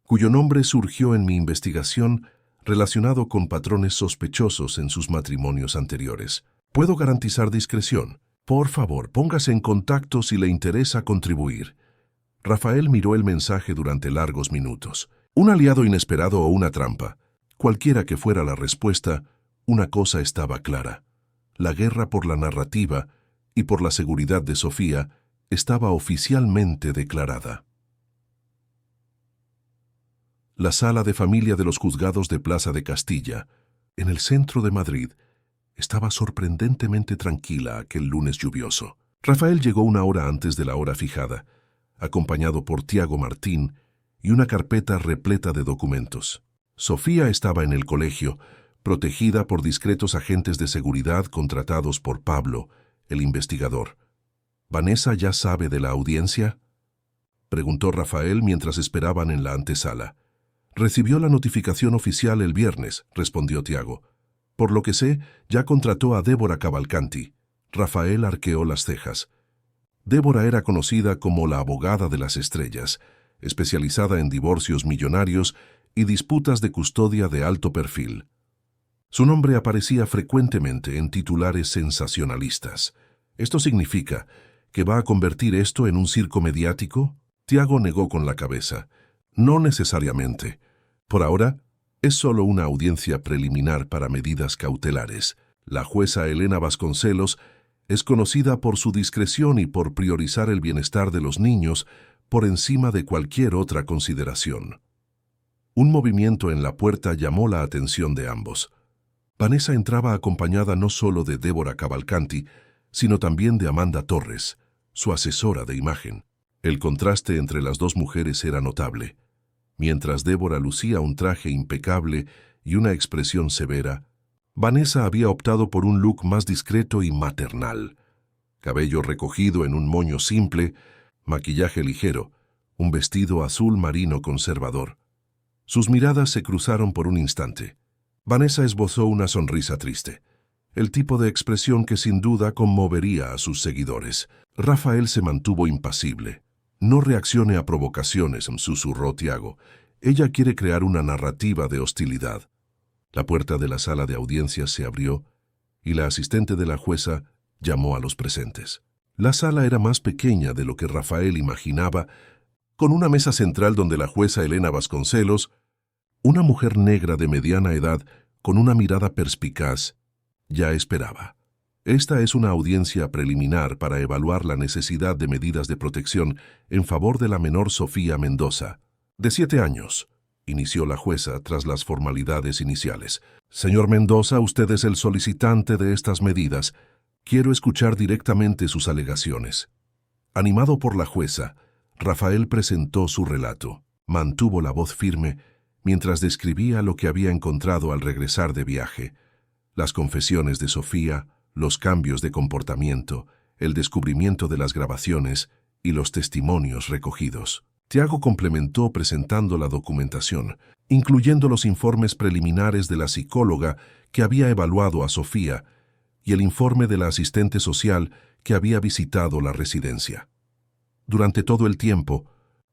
cuyo nombre surgió en mi investigación relacionado con patrones sospechosos en sus matrimonios anteriores. ¿Puedo garantizar discreción? Por favor, póngase en contacto si le interesa contribuir. Rafael miró el mensaje durante largos minutos. ¿Un aliado inesperado o una trampa? Cualquiera que fuera la respuesta, una cosa estaba clara. La guerra por la narrativa y por la seguridad de Sofía estaba oficialmente declarada. La sala de familia de los juzgados de Plaza de Castilla, en el centro de Madrid, estaba sorprendentemente tranquila aquel lunes lluvioso. Rafael llegó una hora antes de la hora fijada, acompañado por Tiago Martín y una carpeta repleta de documentos. Sofía estaba en el colegio, protegida por discretos agentes de seguridad contratados por Pablo, el investigador. ¿Vanessa ya sabe de la audiencia?, preguntó Rafael mientras esperaban en la antesala. Recibió la notificación oficial el viernes, respondió Tiago. Por lo que sé, ya contrató a Débora Cavalcanti. Rafael arqueó las cejas. Débora era conocida como la abogada de las estrellas, especializada en divorcios millonarios y disputas de custodia de alto perfil. Su nombre aparecía frecuentemente en titulares sensacionalistas. ¿Esto significa que va a convertir esto en un circo mediático? Tiago negó con la cabeza. No necesariamente. Por ahora, es solo una audiencia preliminar para medidas cautelares. La jueza Elena Vasconcelos es conocida por su discreción y por priorizar el bienestar de los niños por encima de cualquier otra consideración. Un movimiento en la puerta llamó la atención de ambos. Vanessa entraba acompañada no solo de Débora Cavalcanti, sino también de Amanda Torres, su asesora de imagen. El contraste entre las dos mujeres era notable. Mientras Débora lucía un traje impecable y una expresión severa, Vanessa había optado por un look más discreto y maternal. Cabello recogido en un moño simple, maquillaje ligero, un vestido azul marino conservador. Sus miradas se cruzaron por un instante. Vanessa esbozó una sonrisa triste, el tipo de expresión que sin duda conmovería a sus seguidores. Rafael se mantuvo impasible. No reaccione a provocaciones, susurró Tiago. Ella quiere crear una narrativa de hostilidad. La puerta de la sala de audiencias se abrió y la asistente de la jueza llamó a los presentes. La sala era más pequeña de lo que Rafael imaginaba, con una mesa central donde la jueza Elena Vasconcelos, una mujer negra de mediana edad con una mirada perspicaz, ya esperaba. Esta es una audiencia preliminar para evaluar la necesidad de medidas de protección en favor de la menor Sofía Mendoza, de 7 años, inició la jueza tras las formalidades iniciales. Señor Mendoza, usted es el solicitante de estas medidas. Quiero escuchar directamente sus alegaciones. Animado por la jueza, Rafael presentó su relato. Mantuvo la voz firme mientras describía lo que había encontrado al regresar de viaje. Las confesiones de Sofía, los cambios de comportamiento, el descubrimiento de las grabaciones y los testimonios recogidos. Tiago complementó presentando la documentación, incluyendo los informes preliminares de la psicóloga que había evaluado a Sofía y el informe de la asistente social que había visitado la residencia. Durante todo el tiempo,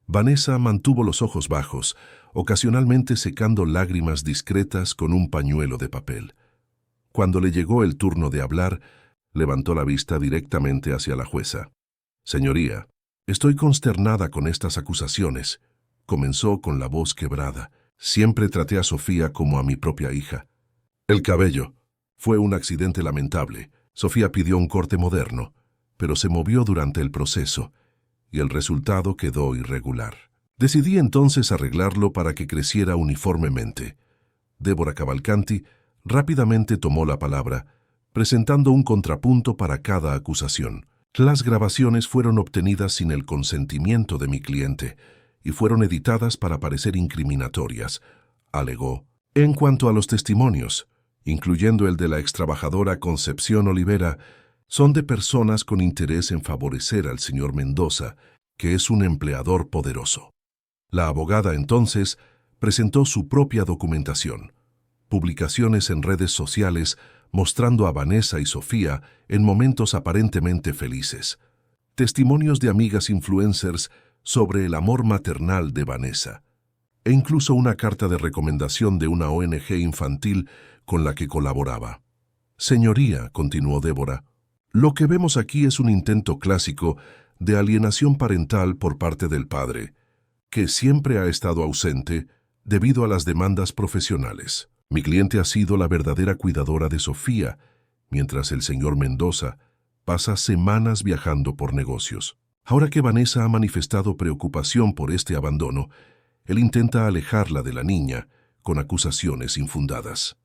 Vanessa mantuvo los ojos bajos, ocasionalmente secando lágrimas discretas con un pañuelo de papel. Cuando le llegó el turno de hablar, levantó la vista directamente hacia la jueza. «Señoría, estoy consternada con estas acusaciones», comenzó con la voz quebrada. «Siempre traté a Sofía como a mi propia hija. El cabello. Fue un accidente lamentable. Sofía pidió un corte moderno, pero se movió durante el proceso, y el resultado quedó irregular. Decidí entonces arreglarlo para que creciera uniformemente». Débora Cavalcanti rápidamente tomó la palabra, presentando un contrapunto para cada acusación. «Las grabaciones fueron obtenidas sin el consentimiento de mi cliente y fueron editadas para parecer incriminatorias», alegó. «En cuanto a los testimonios, incluyendo el de la extrabajadora Concepción Olivera, son de personas con interés en favorecer al señor Mendoza, que es un empleador poderoso». La abogada entonces presentó su propia documentación. Publicaciones en redes sociales mostrando a Vanessa y Sofía en momentos aparentemente felices. Testimonios de amigas influencers sobre el amor maternal de Vanessa. E incluso una carta de recomendación de una ONG infantil con la que colaboraba. «Señoría», continuó Débora, «lo que vemos aquí es un intento clásico de alienación parental por parte del padre, que siempre ha estado ausente debido a las demandas profesionales. Mi cliente ha sido la verdadera cuidadora de Sofía, mientras el señor Mendoza pasa semanas viajando por negocios. Ahora que Vanessa ha manifestado preocupación por este abandono, él intenta alejarla de la niña con acusaciones infundadas».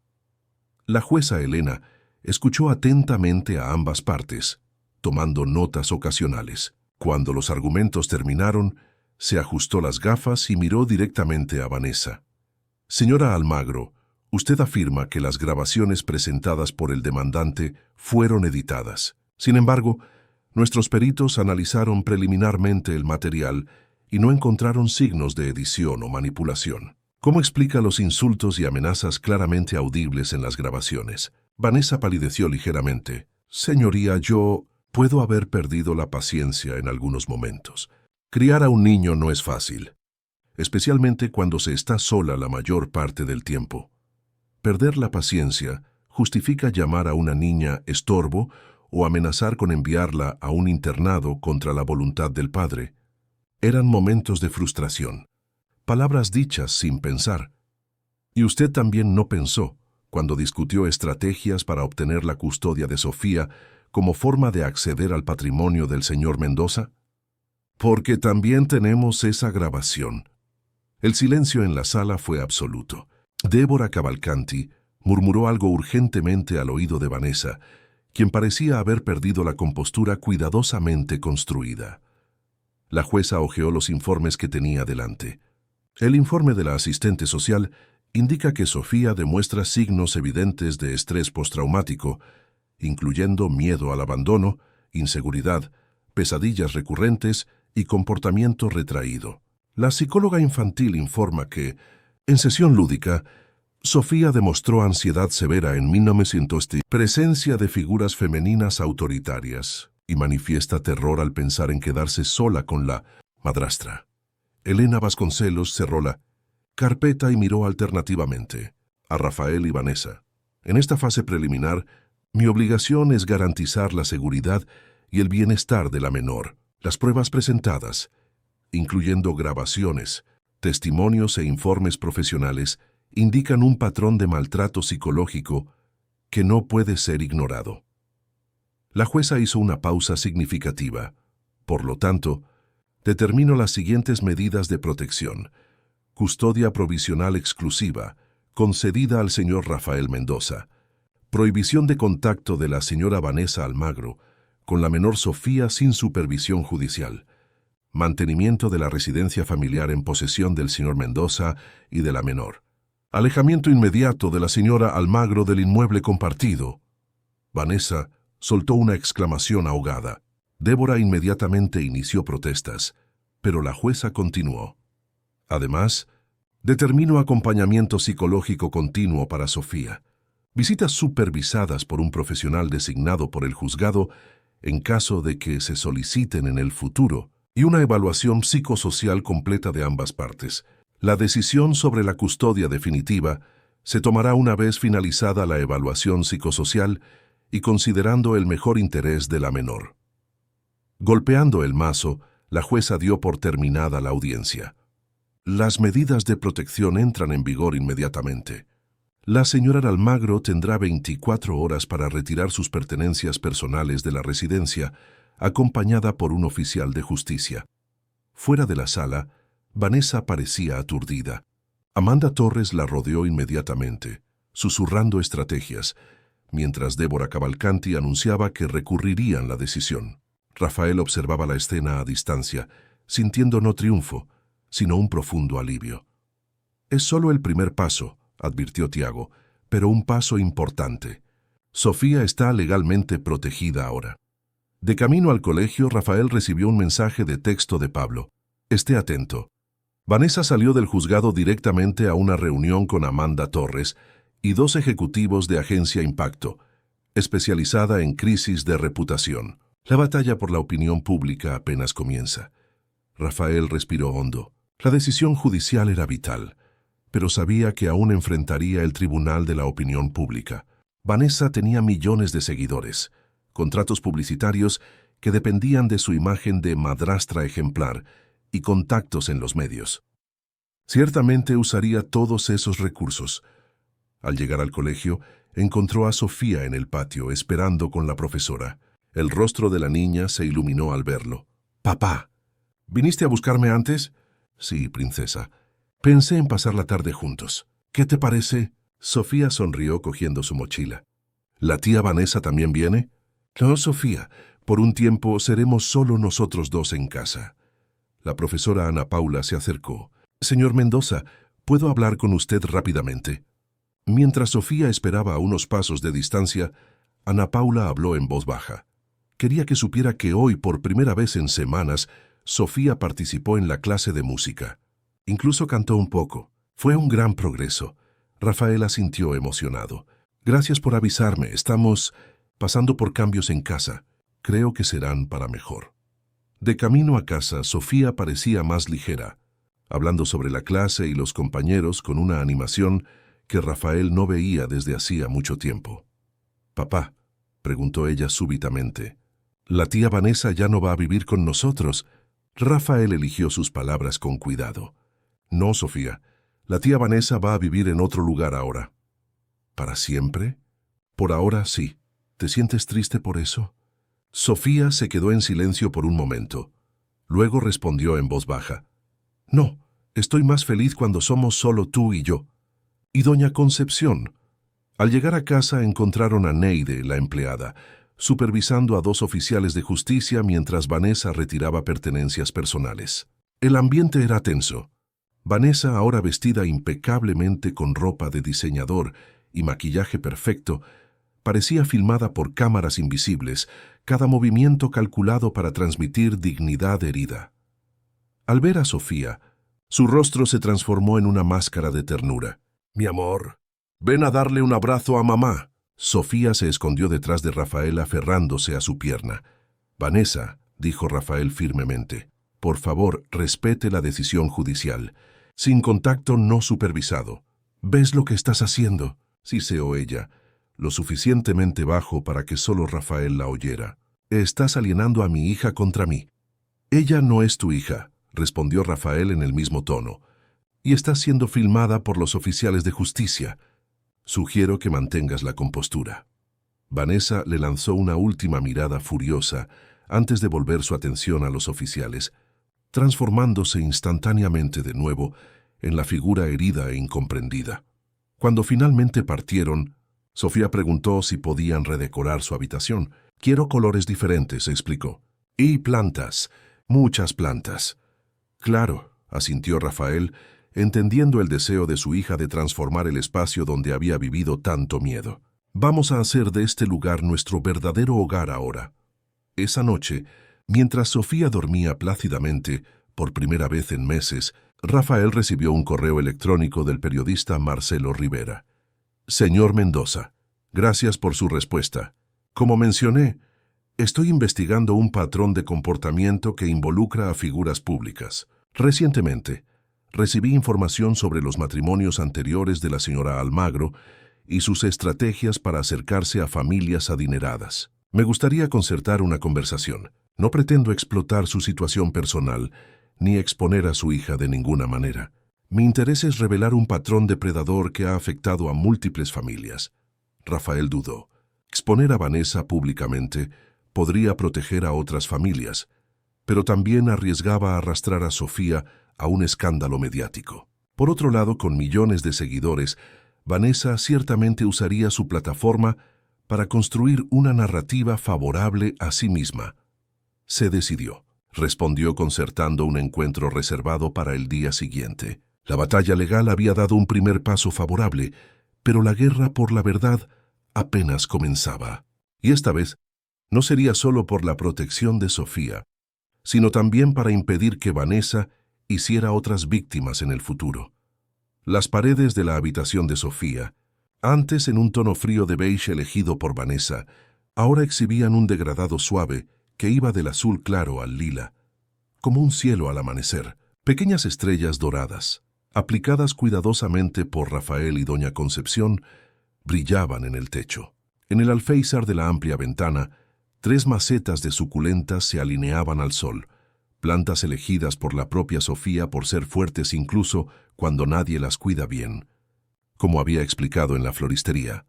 La jueza Elena escuchó atentamente a ambas partes, tomando notas ocasionales. Cuando los argumentos terminaron, se ajustó las gafas y miró directamente a Vanessa. «Señora Almagro, Usted afirma que las grabaciones presentadas por el demandante fueron editadas. Sin embargo, nuestros peritos analizaron preliminarmente el material y no encontraron signos de edición o manipulación. ¿Cómo explica los insultos y amenazas claramente audibles en las grabaciones? Vanessa palideció ligeramente. Señoría, yo puedo haber perdido la paciencia en algunos momentos. Criar a un niño no es fácil, especialmente cuando se está sola la mayor parte del tiempo. Perder la paciencia justifica llamar a una niña estorbo o amenazar con enviarla a un internado contra la voluntad del padre. Eran momentos de frustración, palabras dichas sin pensar. Y usted también no pensó cuando discutió estrategias para obtener la custodia de Sofía como forma de acceder al patrimonio del señor Mendoza. Porque también tenemos esa grabación. El silencio en la sala fue absoluto. Débora Cavalcanti murmuró algo urgentemente al oído de Vanessa, quien parecía haber perdido la compostura cuidadosamente construida. La jueza hojeó los informes que tenía delante. El informe de la asistente social indica que Sofía demuestra signos evidentes de estrés postraumático, incluyendo miedo al abandono, inseguridad, pesadillas recurrentes y comportamiento retraído. La psicóloga infantil informa que, en sesión lúdica, Sofía demostró ansiedad severa en 1910, presencia de figuras femeninas autoritarias y manifiesta terror al pensar en quedarse sola con la madrastra. Elena Vasconcelos cerró la carpeta y miró alternativamente a Rafael y Vanessa. En esta fase preliminar, mi obligación es garantizar la seguridad y el bienestar de la menor. Las pruebas presentadas, incluyendo grabaciones, testimonios e informes profesionales, indican un patrón de maltrato psicológico que no puede ser ignorado. La jueza hizo una pausa significativa. Por lo tanto, determino las siguientes medidas de protección. Custodia provisional exclusiva, concedida al señor Rafael Mendoza. Prohibición de contacto de la señora Vanessa Almagro con la menor Sofía sin supervisión judicial. Mantenimiento de la residencia familiar en posesión del señor Mendoza y de la menor. Alejamiento inmediato de la señora Almagro del inmueble compartido. Vanessa soltó una exclamación ahogada. Débora inmediatamente inició protestas, pero la jueza continuó. Además, determinó acompañamiento psicológico continuo para Sofía. Visitas supervisadas por un profesional designado por el juzgado en caso de que se soliciten en el futuro, y una evaluación psicosocial completa de ambas partes. La decisión sobre la custodia definitiva se tomará una vez finalizada la evaluación psicosocial y considerando el mejor interés de la menor. Golpeando el mazo, la jueza dio por terminada la audiencia. Las medidas de protección entran en vigor inmediatamente. La señora Almagro tendrá 24 horas para retirar sus pertenencias personales de la residencia, acompañada por un oficial de justicia. Fuera de la sala, Vanessa parecía aturdida. Amanda Torres la rodeó inmediatamente, susurrando estrategias, mientras Débora Cavalcanti anunciaba que recurrirían la decisión. Rafael observaba la escena a distancia, sintiendo no triunfo, sino un profundo alivio. Es solo el primer paso, advirtió Tiago, pero un paso importante. Sofía está legalmente protegida ahora. De camino al colegio, Rafael recibió un mensaje de texto de Pablo. Esté atento. Vanessa salió del juzgado directamente a una reunión con Amanda Torres y 2 ejecutivos de Agencia Impacto, especializada en crisis de reputación. La batalla por la opinión pública apenas comienza. Rafael respiró hondo. La decisión judicial era vital, pero sabía que aún enfrentaría el tribunal de la opinión pública. Vanessa tenía millones de seguidores, contratos publicitarios que dependían de su imagen de madrastra ejemplar y contactos en los medios. Ciertamente usaría todos esos recursos. Al llegar al colegio, encontró a Sofía en el patio esperando con la profesora. El rostro de la niña se iluminó al verlo. «Papá, ¿viniste a buscarme antes?» «Sí, princesa. Pensé en pasar la tarde juntos. ¿Qué te parece?» Sofía sonrió cogiendo su mochila. «¿La tía Vanessa también viene?» «No, Sofía. Por un tiempo seremos solo nosotros 2 en casa». La profesora Ana Paula se acercó. «Señor Mendoza, ¿puedo hablar con usted rápidamente?» Mientras Sofía esperaba a unos pasos de distancia, Ana Paula habló en voz baja. Quería que supiera que hoy, por primera vez en semanas, Sofía participó en la clase de música. Incluso cantó un poco. Fue un gran progreso. Rafael asintió emocionado. Gracias por avisarme. Estamos pasando por cambios en casa. Creo que serán para mejor. De camino a casa, Sofía parecía más ligera, hablando sobre la clase y los compañeros con una animación que Rafael no veía desde hacía mucho tiempo. «Papá», preguntó ella súbitamente, «¿la tía Vanessa ya no va a vivir con nosotros?» Rafael eligió sus palabras con cuidado. «No, Sofía, la tía Vanessa va a vivir en otro lugar ahora». «¿Para siempre?» «Por ahora sí. ¿Te sientes triste por eso?» Sofía se quedó en silencio por un momento. Luego respondió en voz baja. «No, estoy más feliz cuando somos solo tú y yo». «¿Y doña Concepción?» Al llegar a casa encontraron a Neide, la empleada, supervisando a 2 oficiales de justicia mientras Vanessa retiraba pertenencias personales. El ambiente era tenso. Vanessa, ahora vestida impecablemente con ropa de diseñador y maquillaje perfecto, parecía filmada por cámaras invisibles, cada movimiento calculado para transmitir dignidad herida. Al ver a Sofía, su rostro se transformó en una máscara de ternura. «Mi amor, ven a darle un abrazo a mamá». Sofía se escondió detrás de Rafael aferrándose a su pierna. «Vanessa», dijo Rafael firmemente, «por favor, respete la decisión judicial. Sin contacto no supervisado». «¿Ves lo que estás haciendo?», siseó ella, lo suficientemente bajo para que solo Rafael la oyera. «Estás alienando a mi hija contra mí». «Ella no es tu hija», respondió Rafael en el mismo tono, «y está siendo filmada por los oficiales de justicia. Sugiero que mantengas la compostura». Vanessa le lanzó una última mirada furiosa antes de volver su atención a los oficiales, transformándose instantáneamente de nuevo en la figura herida e incomprendida. Cuando finalmente partieron, Sofía preguntó si podían redecorar su habitación. «Quiero colores diferentes», explicó. «Y plantas, muchas plantas». «Claro», asintió Rafael, entendiendo el deseo de su hija de transformar el espacio donde había vivido tanto miedo. «Vamos a hacer de este lugar nuestro verdadero hogar ahora». Esa noche, mientras Sofía dormía plácidamente, por primera vez en meses, Rafael recibió un correo electrónico del periodista Marcelo Rivera. «Señor Mendoza, gracias por su respuesta. Como mencioné, estoy investigando un patrón de comportamiento que involucra a figuras públicas. Recientemente, recibí información sobre los matrimonios anteriores de la señora Almagro y sus estrategias para acercarse a familias adineradas. Me gustaría concertar una conversación. No pretendo explotar su situación personal, ni exponer a su hija de ninguna manera. Mi interés es revelar un patrón depredador que ha afectado a múltiples familias». Rafael dudó. Exponer a Vanessa públicamente podría proteger a otras familias, pero también arriesgaba a arrastrar a Sofía a un escándalo mediático. Por otro lado, con millones de seguidores, Vanessa ciertamente usaría su plataforma para construir una narrativa favorable a sí misma. Se decidió. Respondió concertando un encuentro reservado para el día siguiente. La batalla legal había dado un primer paso favorable, pero la guerra por la verdad apenas comenzaba. Y esta vez no sería solo por la protección de Sofía, sino también para impedir que Vanessa hiciera otras víctimas en el futuro. Las paredes de la habitación de Sofía, antes en un tono frío de beige elegido por Vanessa, ahora exhibían un degradado suave que iba del azul claro al lila, como un cielo al amanecer. Pequeñas estrellas doradas, aplicadas cuidadosamente por Rafael y doña Concepción, brillaban en el techo. En el alféizar de la amplia ventana, 3 macetas de suculentas se alineaban al sol, plantas elegidas por la propia Sofía por ser fuertes incluso cuando nadie las cuida bien. Como había explicado en la floristería,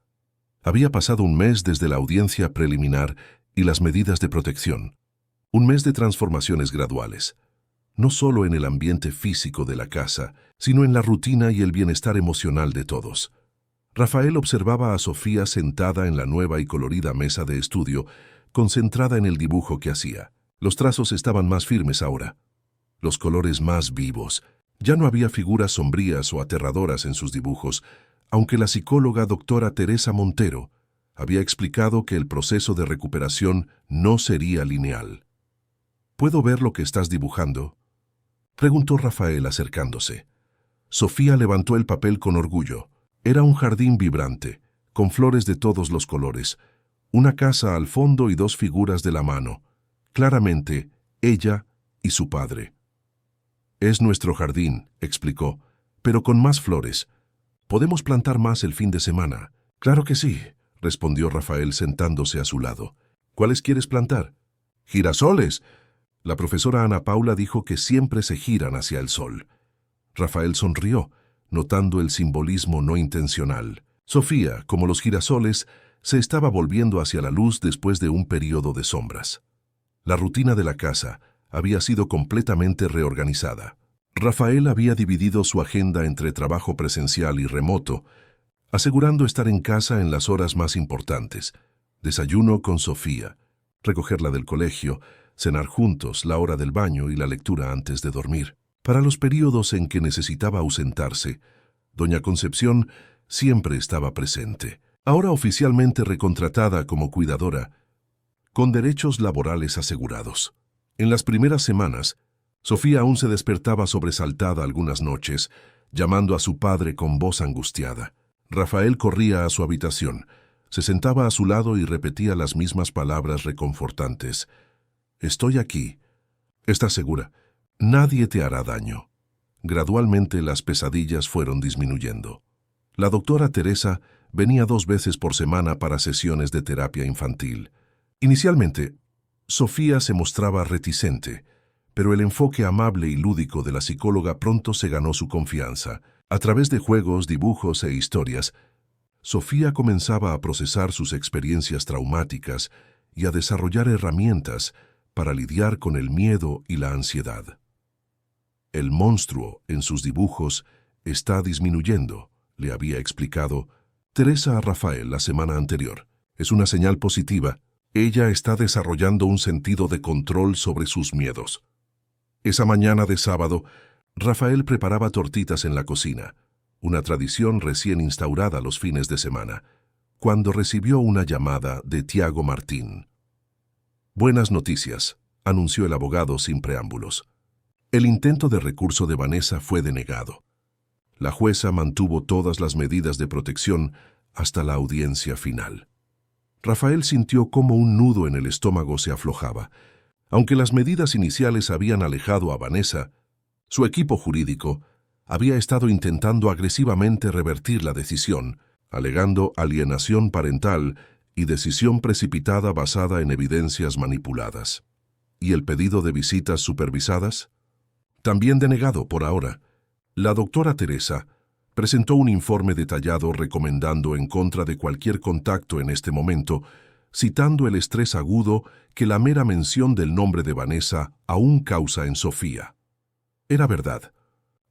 había pasado un mes desde la audiencia preliminar y las medidas de protección. Un mes de transformaciones graduales, no solo en el ambiente físico de la casa, sino en la rutina y el bienestar emocional de todos. Rafael observaba a Sofía sentada en la nueva y colorida mesa de estudio, concentrada en el dibujo que hacía. Los trazos estaban más firmes ahora, los colores más vivos. Ya no había figuras sombrías o aterradoras en sus dibujos, aunque la psicóloga doctora Teresa Montero había explicado que el proceso de recuperación no sería lineal. ¿Puedo ver lo que estás dibujando?, preguntó Rafael acercándose. Sofía levantó el papel con orgullo. Era un jardín vibrante, con flores de todos los colores, una casa al fondo y dos figuras de la mano, claramente ella y su padre. «Es nuestro jardín», explicó, «pero con más flores. ¿Podemos plantar más el fin de semana?» «Claro que sí», respondió Rafael sentándose a su lado. «¿Cuáles quieres plantar?» «Girasoles». La profesora Ana Paula dijo que siempre se giran hacia el sol. Rafael sonrió, notando el simbolismo no intencional. Sofía, como los girasoles, se estaba volviendo hacia la luz después de un periodo de sombras. La rutina de la casa había sido completamente reorganizada. Rafael había dividido su agenda entre trabajo presencial y remoto, asegurando estar en casa en las horas más importantes: desayuno con Sofía, recogerla del colegio, cenar juntos, la hora del baño y la lectura antes de dormir. Para los períodos en que necesitaba ausentarse, doña Concepción siempre estaba presente, ahora oficialmente recontratada como cuidadora, con derechos laborales asegurados. En las primeras semanas, Sofía aún se despertaba sobresaltada algunas noches, llamando a su padre con voz angustiada. Rafael corría a su habitación, se sentaba a su lado y repetía las mismas palabras reconfortantes. «Estoy aquí. ¿Estás segura? Nadie te hará daño». Gradualmente las pesadillas fueron disminuyendo. La doctora Teresa venía 2 veces por semana para sesiones de terapia infantil. Inicialmente, Sofía se mostraba reticente, pero el enfoque amable y lúdico de la psicóloga pronto se ganó su confianza. A través de juegos, dibujos e historias, Sofía comenzaba a procesar sus experiencias traumáticas y a desarrollar herramientas para lidiar con el miedo y la ansiedad. «El monstruo en sus dibujos está disminuyendo», le había explicado Teresa a Rafael la semana anterior. «Es una señal positiva. Ella está desarrollando un sentido de control sobre sus miedos». Esa mañana de sábado, Rafael preparaba tortitas en la cocina, una tradición recién instaurada los fines de semana, cuando recibió una llamada de Tiago Martín. «Buenas noticias», anunció el abogado sin preámbulos. El intento de recurso de Vanessa fue denegado. La jueza mantuvo todas las medidas de protección hasta la audiencia final. Rafael sintió cómo un nudo en el estómago se aflojaba. Aunque las medidas iniciales habían alejado a Vanessa, su equipo jurídico había estado intentando agresivamente revertir la decisión, alegando alienación parental y decisión precipitada basada en evidencias manipuladas. ¿Y el pedido de visitas supervisadas? También denegado por ahora. La doctora Teresa presentó un informe detallado recomendando en contra de cualquier contacto en este momento, citando el estrés agudo que la mera mención del nombre de Vanessa aún causa en Sofía. Era verdad.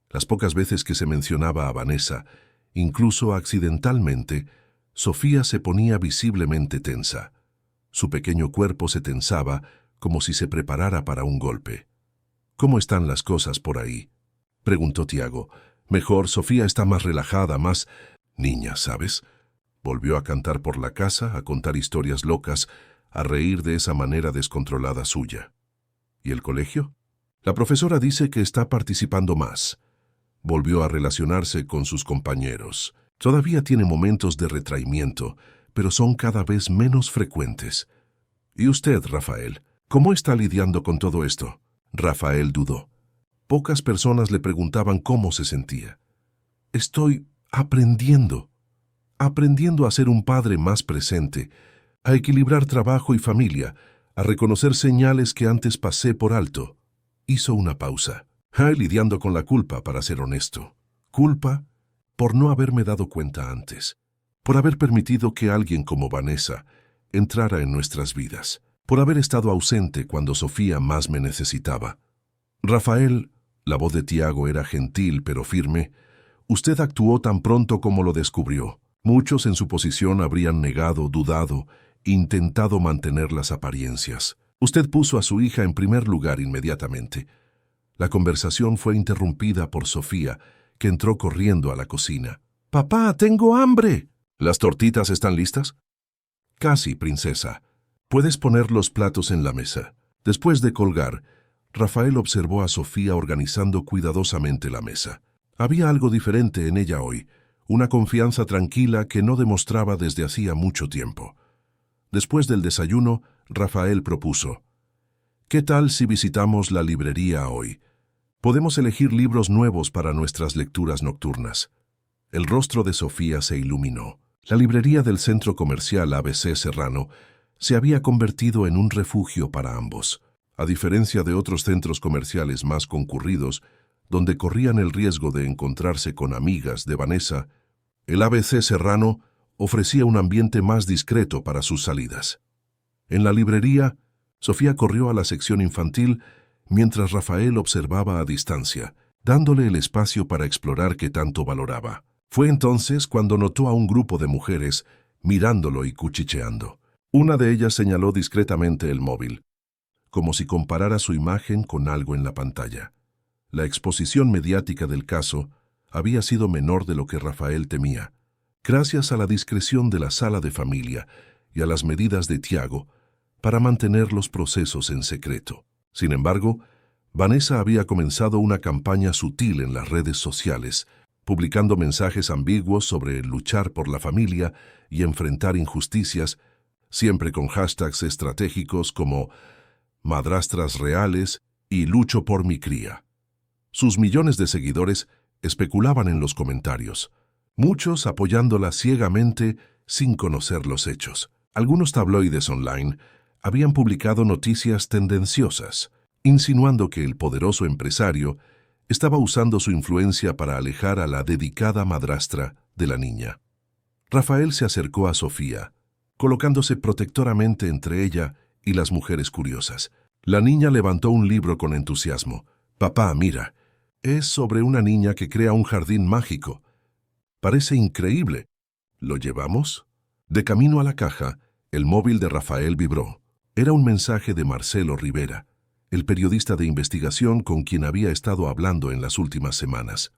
Las pocas veces que se mencionaba a Vanessa, incluso accidentalmente, Sofía se ponía visiblemente tensa. Su pequeño cuerpo se tensaba como si se preparara para un golpe. «¿Cómo están las cosas por ahí?», preguntó Tiago. «Mejor, Sofía está más relajada, más niña, ¿sabes?». Volvió a cantar por la casa, a contar historias locas, a reír de esa manera descontrolada suya. ¿Y el colegio? La profesora dice que está participando más. Volvió a relacionarse con sus compañeros. Todavía tiene momentos de retraimiento, pero son cada vez menos frecuentes. ¿Y usted, Rafael? ¿Cómo está lidiando con todo esto? Rafael dudó. Pocas personas le preguntaban cómo se sentía. Estoy aprendiendo a ser un padre más presente, a equilibrar trabajo y familia, a reconocer señales que antes pasé por alto. Hizo una pausa. Lidiando con la culpa, para ser honesto. Culpa por no haberme dado cuenta antes, por haber permitido que alguien como Vanessa entrara en nuestras vidas, por haber estado ausente cuando Sofía más me necesitaba. Rafael, la voz de Tiago era gentil pero firme, usted actuó tan pronto como lo descubrió. Muchos en su posición habrían negado, dudado, intentado mantener las apariencias. Usted puso a su hija en primer lugar inmediatamente. La conversación fue interrumpida por Sofía, que entró corriendo a la cocina. «Papá, tengo hambre». ¿Las tortitas están listas? Casi, princesa. Puedes poner los platos en la mesa. Después de colgar, Rafael observó a Sofía organizando cuidadosamente la mesa. Había algo diferente en ella hoy, una confianza tranquila que no demostraba desde hacía mucho tiempo. Después del desayuno, Rafael propuso: «¿Qué tal si visitamos la librería hoy? Podemos elegir libros nuevos para nuestras lecturas nocturnas». El rostro de Sofía se iluminó. La librería del centro comercial ABC Serrano se había convertido en un refugio para ambos. A diferencia de otros centros comerciales más concurridos, donde corrían el riesgo de encontrarse con amigas de Vanessa, el ABC Serrano ofrecía un ambiente más discreto para sus salidas. En la librería, Sofía corrió a la sección infantil mientras Rafael observaba a distancia, dándole el espacio para explorar que tanto valoraba. Fue entonces cuando notó a un grupo de mujeres mirándolo y cuchicheando. Una de ellas señaló discretamente el móvil, como si comparara su imagen con algo en la pantalla. La exposición mediática del caso había sido menor de lo que Rafael temía. Gracias a la discreción de la sala de familia y a las medidas de Tiago para mantener los procesos en secreto. Sin embargo, Vanessa había comenzado una campaña sutil en las redes sociales, publicando mensajes ambiguos sobre luchar por la familia y enfrentar injusticias, siempre con hashtags estratégicos como «madrastras reales» y «lucho por mi cría». Sus millones de seguidores especulaban en los comentarios, muchos apoyándola ciegamente sin conocer los hechos. Algunos tabloides online habían publicado noticias tendenciosas, insinuando que el poderoso empresario estaba usando su influencia para alejar a la dedicada madrastra de la niña. Rafael se acercó a Sofía, colocándose protectoramente entre ella y las mujeres curiosas. La niña levantó un libro con entusiasmo. «Papá, mira, es sobre una niña que crea un jardín mágico. Parece increíble. ¿Lo llevamos?» De camino a la caja, el móvil de Rafael vibró. Era un mensaje de Marcelo Rivera, el periodista de investigación con quien había estado hablando en las últimas semanas.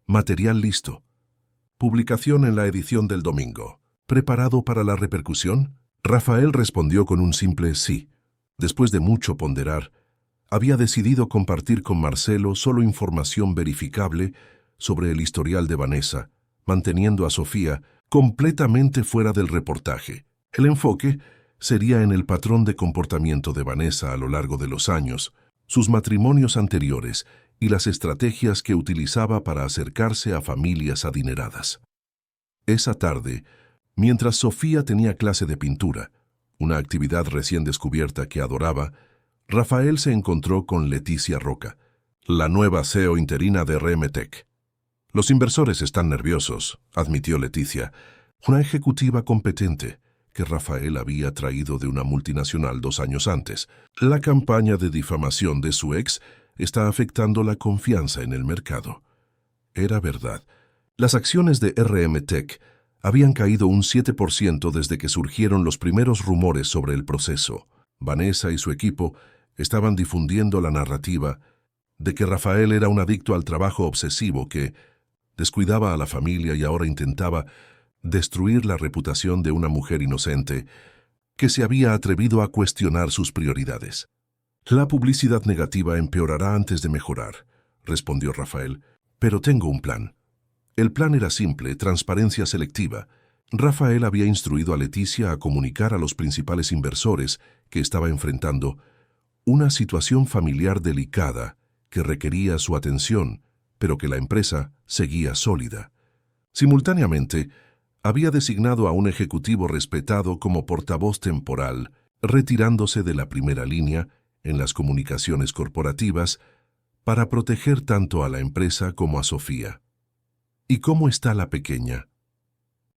«Material listo. Publicación en la edición del domingo. ¿Preparado para la repercusión?» Rafael respondió con un simple sí. Después de mucho ponderar, había decidido compartir con Marcelo solo información verificable sobre el historial de Vanessa, manteniendo a Sofía completamente fuera del reportaje. El enfoque sería en el patrón de comportamiento de Vanessa a lo largo de los años, sus matrimonios anteriores y las estrategias que utilizaba para acercarse a familias adineradas. Esa tarde, mientras Sofía tenía clase de pintura, una actividad recién descubierta que adoraba, Rafael se encontró con Leticia Roca, la nueva CEO interina de RM Tech. «Los inversores están nerviosos», admitió Leticia, una ejecutiva competente que Rafael había traído de una multinacional 2 años antes. «La campaña de difamación de su ex está afectando la confianza en el mercado». Era verdad. Las acciones de RM Tech habían caído un 7% desde que surgieron los primeros rumores sobre el proceso. Vanessa y su equipo estaban difundiendo la narrativa de que Rafael era un adicto al trabajo obsesivo que descuidaba a la familia y ahora intentaba destruir la reputación de una mujer inocente que se había atrevido a cuestionar sus prioridades. «La publicidad negativa empeorará antes de mejorar», respondió Rafael, «pero tengo un plan». El plan era simple: transparencia selectiva. Rafael había instruido a Leticia a comunicar a los principales inversores que estaba enfrentando una situación familiar delicada que requería su atención, pero que la empresa seguía sólida. Simultáneamente, había designado a un ejecutivo respetado como portavoz temporal, retirándose de la primera línea en las comunicaciones corporativas para proteger tanto a la empresa como a Sofía. «¿Y cómo está la pequeña?»,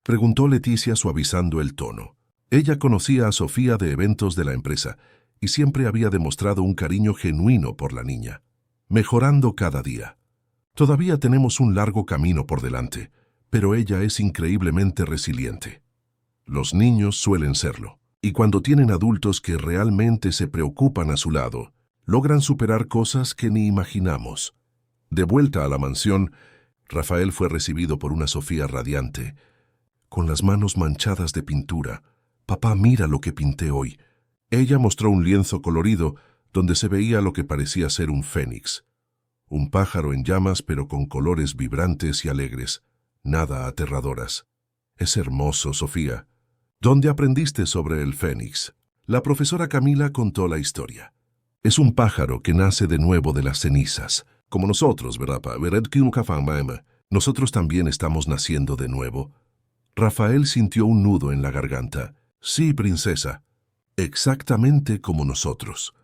preguntó Leticia suavizando el tono. Ella conocía a Sofía de eventos de la empresa y siempre había demostrado un cariño genuino por la niña. «Mejorando cada día. Todavía tenemos un largo camino por delante, pero ella es increíblemente resiliente. Los niños suelen serlo, y cuando tienen adultos que realmente se preocupan a su lado, logran superar cosas que ni imaginamos». De vuelta a la mansión, Rafael fue recibido por una Sofía radiante, con las manos manchadas de pintura. «Papá, mira lo que pinté hoy». Ella mostró un lienzo colorido donde se veía lo que parecía ser un fénix. Un pájaro en llamas, pero con colores vibrantes y alegres, nada aterradoras. «Es hermoso, Sofía». «¿Dónde aprendiste sobre el fénix?» La profesora Camila contó la historia. «Es un pájaro que nace de nuevo de las cenizas, como nosotros, ¿verdad, pa? Nosotros también estamos naciendo de nuevo». Rafael sintió un nudo en la garganta. «Sí, princesa, exactamente como nosotros».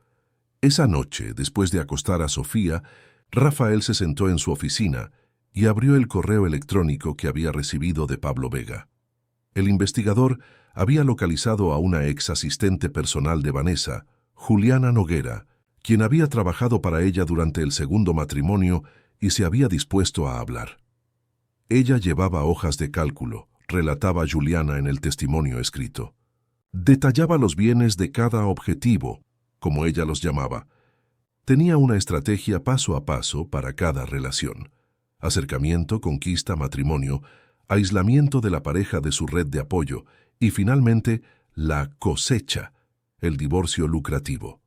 Esa noche, después de acostar a Sofía, Rafael se sentó en su oficina y abrió el correo electrónico que había recibido de Pablo Vega. El investigador había localizado a una ex asistente personal de Vanessa, Juliana Noguera, quien había trabajado para ella durante el segundo matrimonio y se había dispuesto a hablar. Ella llevaba hojas de cálculo, relataba Juliana en el testimonio escrito. Detallaba los bienes de cada objetivo, como ella los llamaba. Tenía una estrategia paso a paso para cada relación. Acercamiento, conquista, matrimonio, aislamiento de la pareja de su red de apoyo y finalmente la cosecha, el divorcio lucrativo.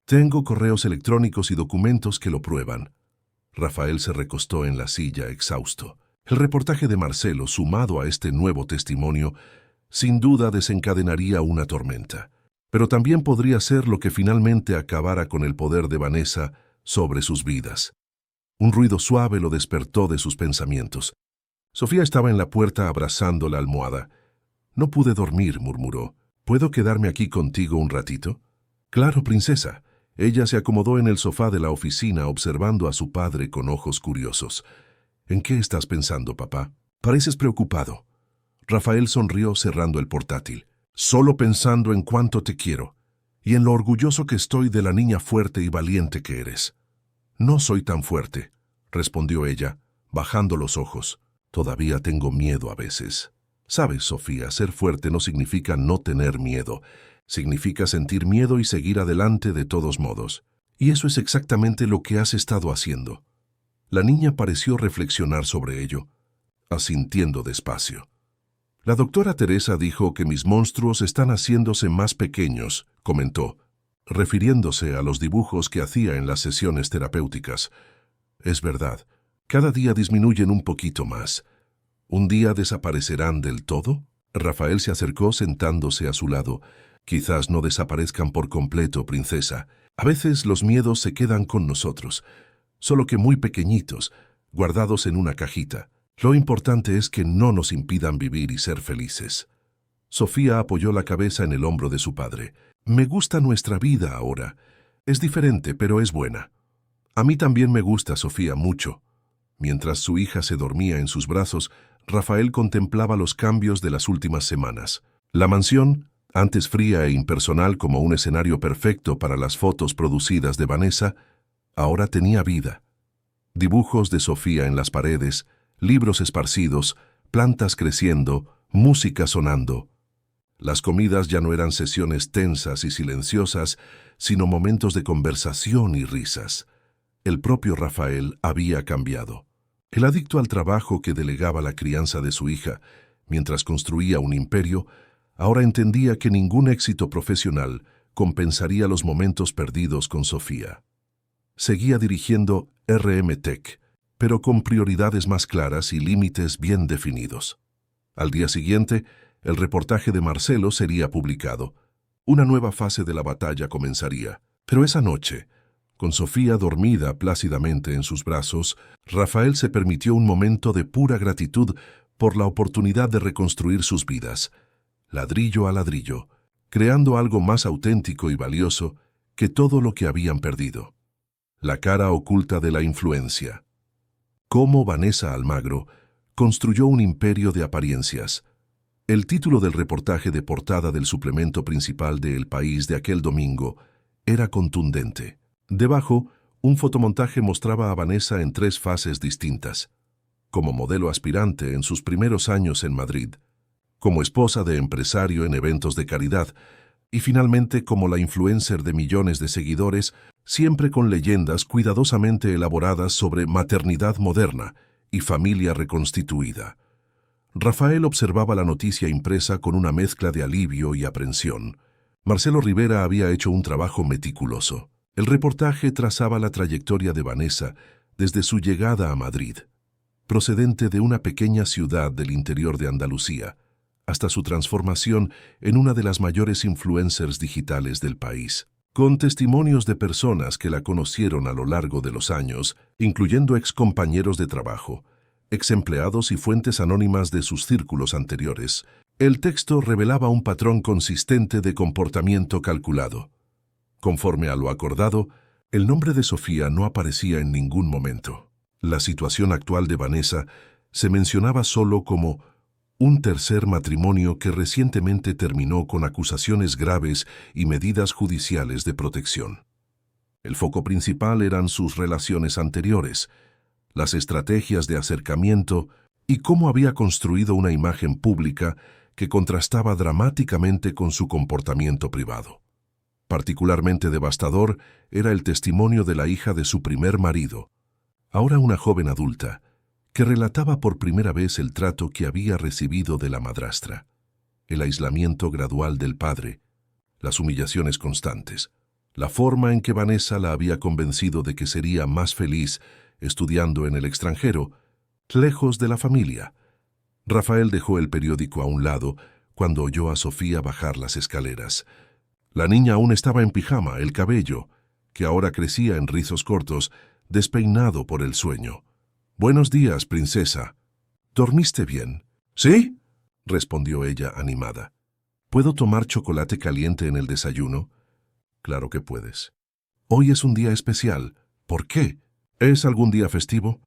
Tengo correos electrónicos y documentos que lo prueban. Rafael se recostó en la silla exhausto. El reportaje de Marcelo, sumado a este nuevo testimonio, sin duda desencadenaría una tormenta, pero también podría ser lo que finalmente acabara con el poder de Vanessa sobre sus vidas. Un ruido suave lo despertó de sus pensamientos. Sofía estaba en la puerta abrazando la almohada. «No pude dormir», murmuró. «¿Puedo quedarme aquí contigo un ratito?» «Claro, princesa». Ella se acomodó en el sofá de la oficina observando a su padre con ojos curiosos. «¿En qué estás pensando, papá? Pareces preocupado». Rafael sonrió cerrando el portátil. «Solo pensando en cuánto te quiero y en lo orgulloso que estoy de la niña fuerte y valiente que eres». «No soy tan fuerte», respondió ella, bajando los ojos. «Todavía tengo miedo a veces». «Sabes, Sofía, ser fuerte no significa no tener miedo. Significa sentir miedo y seguir adelante de todos modos. Y eso es exactamente lo que has estado haciendo». La niña pareció reflexionar sobre ello, asintiendo despacio. «La doctora Teresa dijo que mis monstruos están haciéndose más pequeños», comentó, refiriéndose a los dibujos que hacía en las sesiones terapéuticas. «Es verdad, cada día disminuyen un poquito más. ¿Un día desaparecerán del todo?» Rafael se acercó sentándose a su lado. «Quizás no desaparezcan por completo, princesa. A veces los miedos se quedan con nosotros, solo que muy pequeñitos, guardados en una cajita. Lo importante es que no nos impidan vivir y ser felices». Sofía apoyó la cabeza en el hombro de su padre. «Me gusta nuestra vida ahora. Es diferente, pero es buena». «A mí también me gusta, Sofía, mucho». Mientras su hija se dormía en sus brazos, Rafael contemplaba los cambios de las últimas semanas. La mansión, antes fría e impersonal como un escenario perfecto para las fotos producidas de Vanessa, ahora tenía vida. Dibujos de Sofía en las paredes, libros esparcidos, plantas creciendo, música sonando. Las comidas ya no eran sesiones tensas y silenciosas, sino momentos de conversación y risas. El propio Rafael había cambiado. El adicto al trabajo que delegaba la crianza de su hija, mientras construía un imperio, ahora entendía que ningún éxito profesional compensaría los momentos perdidos con Sofía. Seguía dirigiendo RM Tech, pero con prioridades más claras y límites bien definidos. Al día siguiente, el reportaje de Marcelo sería publicado. Una nueva fase de la batalla comenzaría. Pero esa noche, con Sofía dormida plácidamente en sus brazos, Rafael se permitió un momento de pura gratitud por la oportunidad de reconstruir sus vidas, ladrillo a ladrillo, creando algo más auténtico y valioso que todo lo que habían perdido. La cara oculta de la influencia. Cómo Vanessa Almagro construyó un imperio de apariencias. El título del reportaje de portada del suplemento principal de El País de aquel domingo era contundente. Debajo, un fotomontaje mostraba a Vanessa en 3 fases distintas: como modelo aspirante en sus primeros años en Madrid, como esposa de empresario en eventos de caridad y finalmente como la influencer de millones de seguidores, siempre con leyendas cuidadosamente elaboradas sobre maternidad moderna y familia reconstituida. Rafael observaba la noticia impresa con una mezcla de alivio y aprensión. Marcelo Rivera había hecho un trabajo meticuloso. El reportaje trazaba la trayectoria de Vanessa desde su llegada a Madrid, procedente de una pequeña ciudad del interior de Andalucía, hasta su transformación en una de las mayores influencers digitales del país. Con testimonios de personas que la conocieron a lo largo de los años, incluyendo excompañeros de trabajo, exempleados y fuentes anónimas de sus círculos anteriores, el texto revelaba un patrón consistente de comportamiento calculado. Conforme a lo acordado, el nombre de Sofía no aparecía en ningún momento. La situación actual de Vanessa se mencionaba solo como un tercer matrimonio que recientemente terminó con acusaciones graves y medidas judiciales de protección. El foco principal eran sus relaciones anteriores, las estrategias de acercamiento y cómo había construido una imagen pública que contrastaba dramáticamente con su comportamiento privado. Particularmente devastador era el testimonio de la hija de su primer marido, ahora una joven adulta, que relataba por primera vez el trato que había recibido de la madrastra, el aislamiento gradual del padre, las humillaciones constantes, la forma en que Vanessa la había convencido de que sería más feliz estudiando en el extranjero, lejos de la familia. Rafael dejó el periódico a un lado cuando oyó a Sofía bajar las escaleras. La niña aún estaba en pijama, el cabello, que ahora crecía en rizos cortos, despeinado por el sueño. «Buenos días, princesa. ¿Dormiste bien?» «¿Sí?», respondió ella animada. «¿Puedo tomar chocolate caliente en el desayuno?» «Claro que puedes. Hoy es un día especial. ¿Por qué? ¿Es algún día festivo?»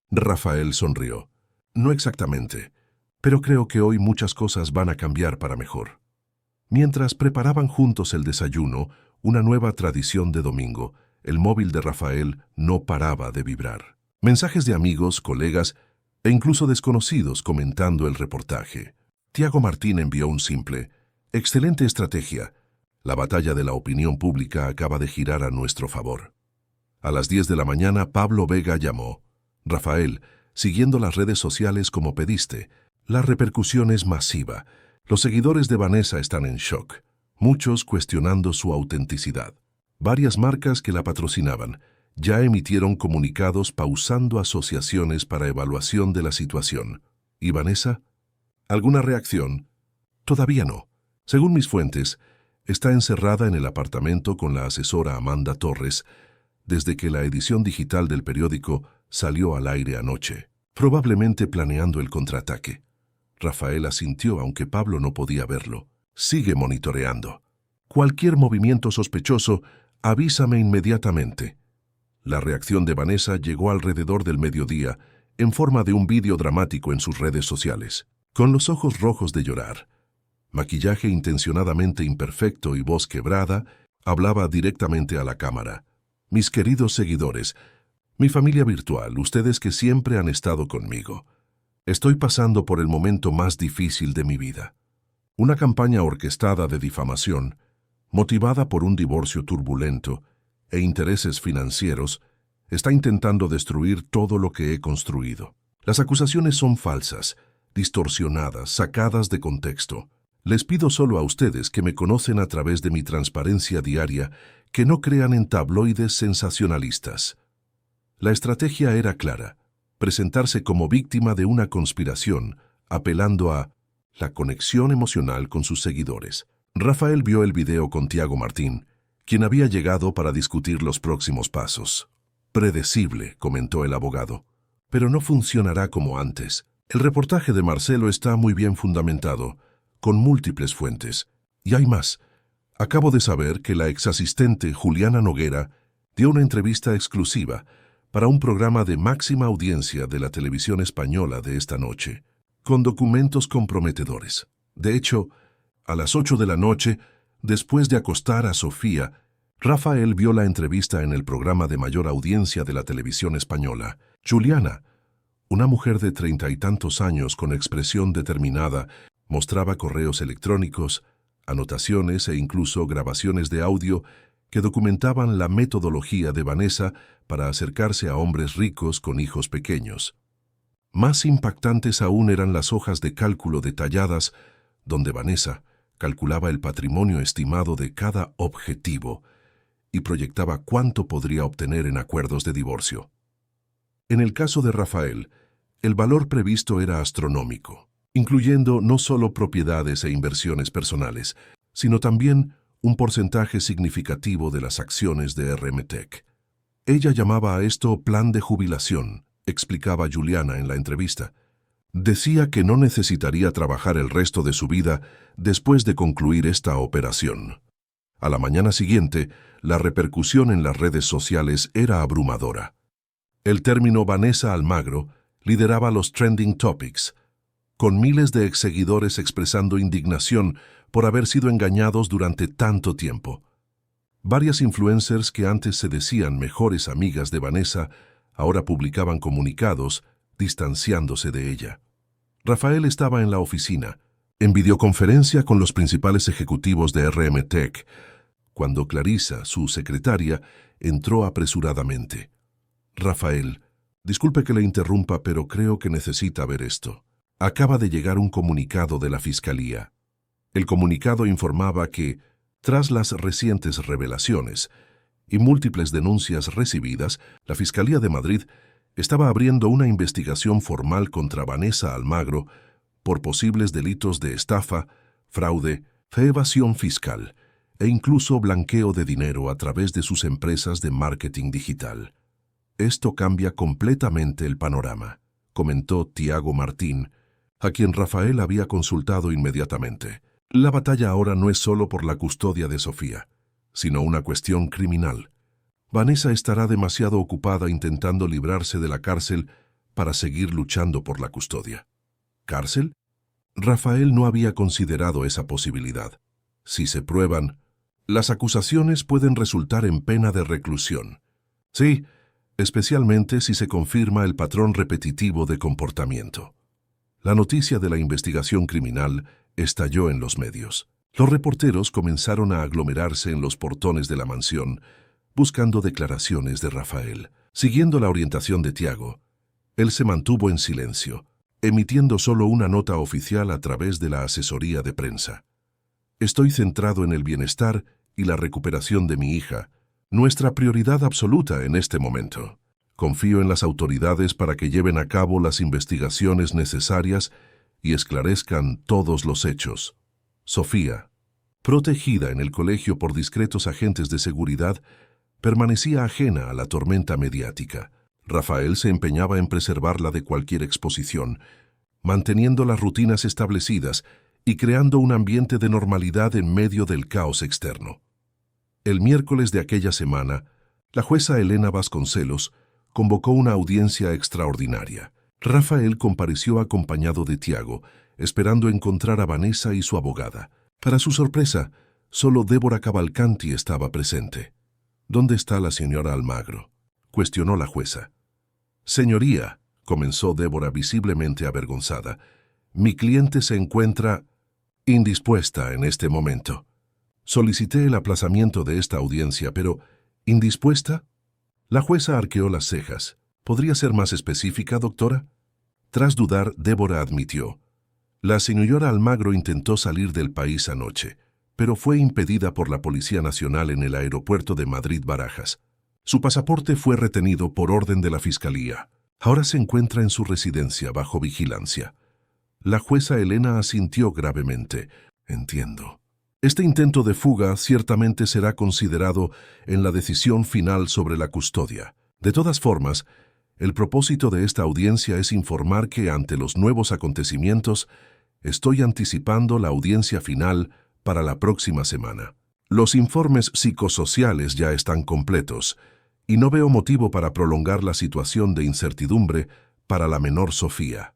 Rafael sonrió. «No exactamente, pero creo que hoy muchas cosas van a cambiar para mejor». Mientras preparaban juntos el desayuno, una nueva tradición de domingo, el móvil de Rafael no paraba de vibrar. Mensajes de amigos, colegas e incluso desconocidos comentando el reportaje. Tiago Martín envió un simple: «Excelente estrategia. La batalla de la opinión pública acaba de girar a nuestro favor». A las 10 de la mañana, Pablo Vega llamó: «Rafael, siguiendo las redes sociales como pediste, la repercusión es masiva. Los seguidores de Vanessa están en shock, muchos cuestionando su autenticidad. Varias marcas que la patrocinaban ya emitieron comunicados pausando asociaciones para evaluación de la situación. ¿Y Vanessa? ¿Alguna reacción? Todavía no. Según mis fuentes, está encerrada en el apartamento con la asesora Amanda Torres desde que la edición digital del periódico salió al aire anoche, probablemente planeando el contraataque». Rafael asintió, aunque Pablo no podía verlo. «Sigue monitoreando. Cualquier movimiento sospechoso, avísame inmediatamente». La reacción de Vanessa llegó alrededor del mediodía, en forma de un vídeo dramático en sus redes sociales. Con los ojos rojos de llorar, maquillaje intencionadamente imperfecto y voz quebrada, hablaba directamente a la cámara. «Mis queridos seguidores, mi familia virtual, ustedes que siempre han estado conmigo. Estoy pasando por el momento más difícil de mi vida. Una campaña orquestada de difamación, motivada por un divorcio turbulento e intereses financieros, está intentando destruir todo lo que he construido. Las acusaciones son falsas, distorsionadas, sacadas de contexto. Les pido solo a ustedes que me conocen a través de mi transparencia diaria que no crean en tabloides sensacionalistas». La estrategia era clara: presentarse como víctima de una conspiración, apelando a la conexión emocional con sus seguidores. Rafael vio el video con Tiago Martín, quien había llegado para discutir los próximos pasos. «Predecible», comentó el abogado, «pero no funcionará como antes. El reportaje de Marcelo está muy bien fundamentado, con múltiples fuentes. Y hay más. Acabo de saber que la exasistente Juliana Noguera dio una entrevista exclusiva para un programa de máxima audiencia de la televisión española de esta noche, con documentos comprometedores. De hecho, a las 8 de la noche, después de acostar a Sofía, Rafael vio la entrevista en el programa de mayor audiencia de la televisión española. Juliana, una mujer de 30 y tantos años con expresión determinada, mostraba correos electrónicos, anotaciones e incluso grabaciones de audio que documentaban la metodología de Vanessa para acercarse a hombres ricos con hijos pequeños. Más impactantes aún eran las hojas de cálculo detalladas, donde Vanessa calculaba el patrimonio estimado de cada objetivo y proyectaba cuánto podría obtener en acuerdos de divorcio. En el caso de Rafael, el valor previsto era astronómico, incluyendo no solo propiedades e inversiones personales, sino también un porcentaje significativo de las acciones de RMTech. Ella llamaba a esto plan de jubilación, explicaba Juliana en la entrevista. Decía que no necesitaría trabajar el resto de su vida después de concluir esta operación. A la mañana siguiente, la repercusión en las redes sociales era abrumadora. El término Vanessa Almagro lideraba los trending topics, con miles de exseguidores expresando indignación por haber sido engañados durante tanto tiempo. Varias influencers que antes se decían mejores amigas de Vanessa ahora publicaban comunicados distanciándose de ella. Rafael estaba en la oficina, en videoconferencia con los principales ejecutivos de RMTech, cuando Clarissa, su secretaria, entró apresuradamente. Rafael, disculpe que le interrumpa, pero creo que necesita ver esto. Acaba de llegar un comunicado de la Fiscalía. El comunicado informaba que, tras las recientes revelaciones y múltiples denuncias recibidas, la Fiscalía de Madrid estaba abriendo una investigación formal contra Vanessa Almagro por posibles delitos de estafa, fraude, evasión fiscal e incluso blanqueo de dinero a través de sus empresas de marketing digital. Esto cambia completamente el panorama, comentó Tiago Martín, a quien Rafael había consultado inmediatamente. La batalla ahora no es solo por la custodia de Sofía, sino una cuestión criminal. Vanessa estará demasiado ocupada intentando librarse de la cárcel para seguir luchando por la custodia. ¿Cárcel? Rafael no había considerado esa posibilidad. Si se prueban, las acusaciones pueden resultar en pena de reclusión. Sí, especialmente si se confirma el patrón repetitivo de comportamiento. La noticia de la investigación criminal estalló en los medios. Los reporteros comenzaron a aglomerarse en los portones de la mansión, buscando declaraciones de Rafael. Siguiendo la orientación de Tiago, él se mantuvo en silencio, emitiendo solo una nota oficial a través de la asesoría de prensa. Estoy centrado en el bienestar y la recuperación de mi hija, nuestra prioridad absoluta en este momento. Confío en las autoridades para que lleven a cabo las investigaciones necesarias y esclarezcan todos los hechos. Sofía, protegida en el colegio por discretos agentes de seguridad, permanecía ajena a la tormenta mediática. Rafael se empeñaba en preservarla de cualquier exposición, manteniendo las rutinas establecidas y creando un ambiente de normalidad en medio del caos externo. El miércoles de aquella semana, la jueza Elena Vasconcelos convocó una audiencia extraordinaria. Rafael compareció acompañado de Tiago, esperando encontrar a Vanessa y su abogada. Para su sorpresa, solo Débora Cavalcanti estaba presente. ¿Dónde está la señora Almagro?, cuestionó la jueza. Señoría, comenzó Débora visiblemente avergonzada, mi cliente se encuentra indispuesta en este momento. Solicité el aplazamiento de esta audiencia, pero ¿indispuesta? La jueza arqueó las cejas. ¿Podría ser más específica, doctora? Tras dudar, Débora admitió. La señora Almagro intentó salir del país anoche, pero fue impedida por la Policía Nacional en el aeropuerto de Madrid-Barajas. Su pasaporte fue retenido por orden de la Fiscalía. Ahora se encuentra en su residencia bajo vigilancia. La jueza Elena asintió gravemente. Entiendo. Este intento de fuga ciertamente será considerado en la decisión final sobre la custodia. De todas formas, el propósito de esta audiencia es informar que ante los nuevos acontecimientos, estoy anticipando la audiencia final para la próxima semana. Los informes psicosociales ya están completos y no veo motivo para prolongar la situación de incertidumbre para la menor Sofía.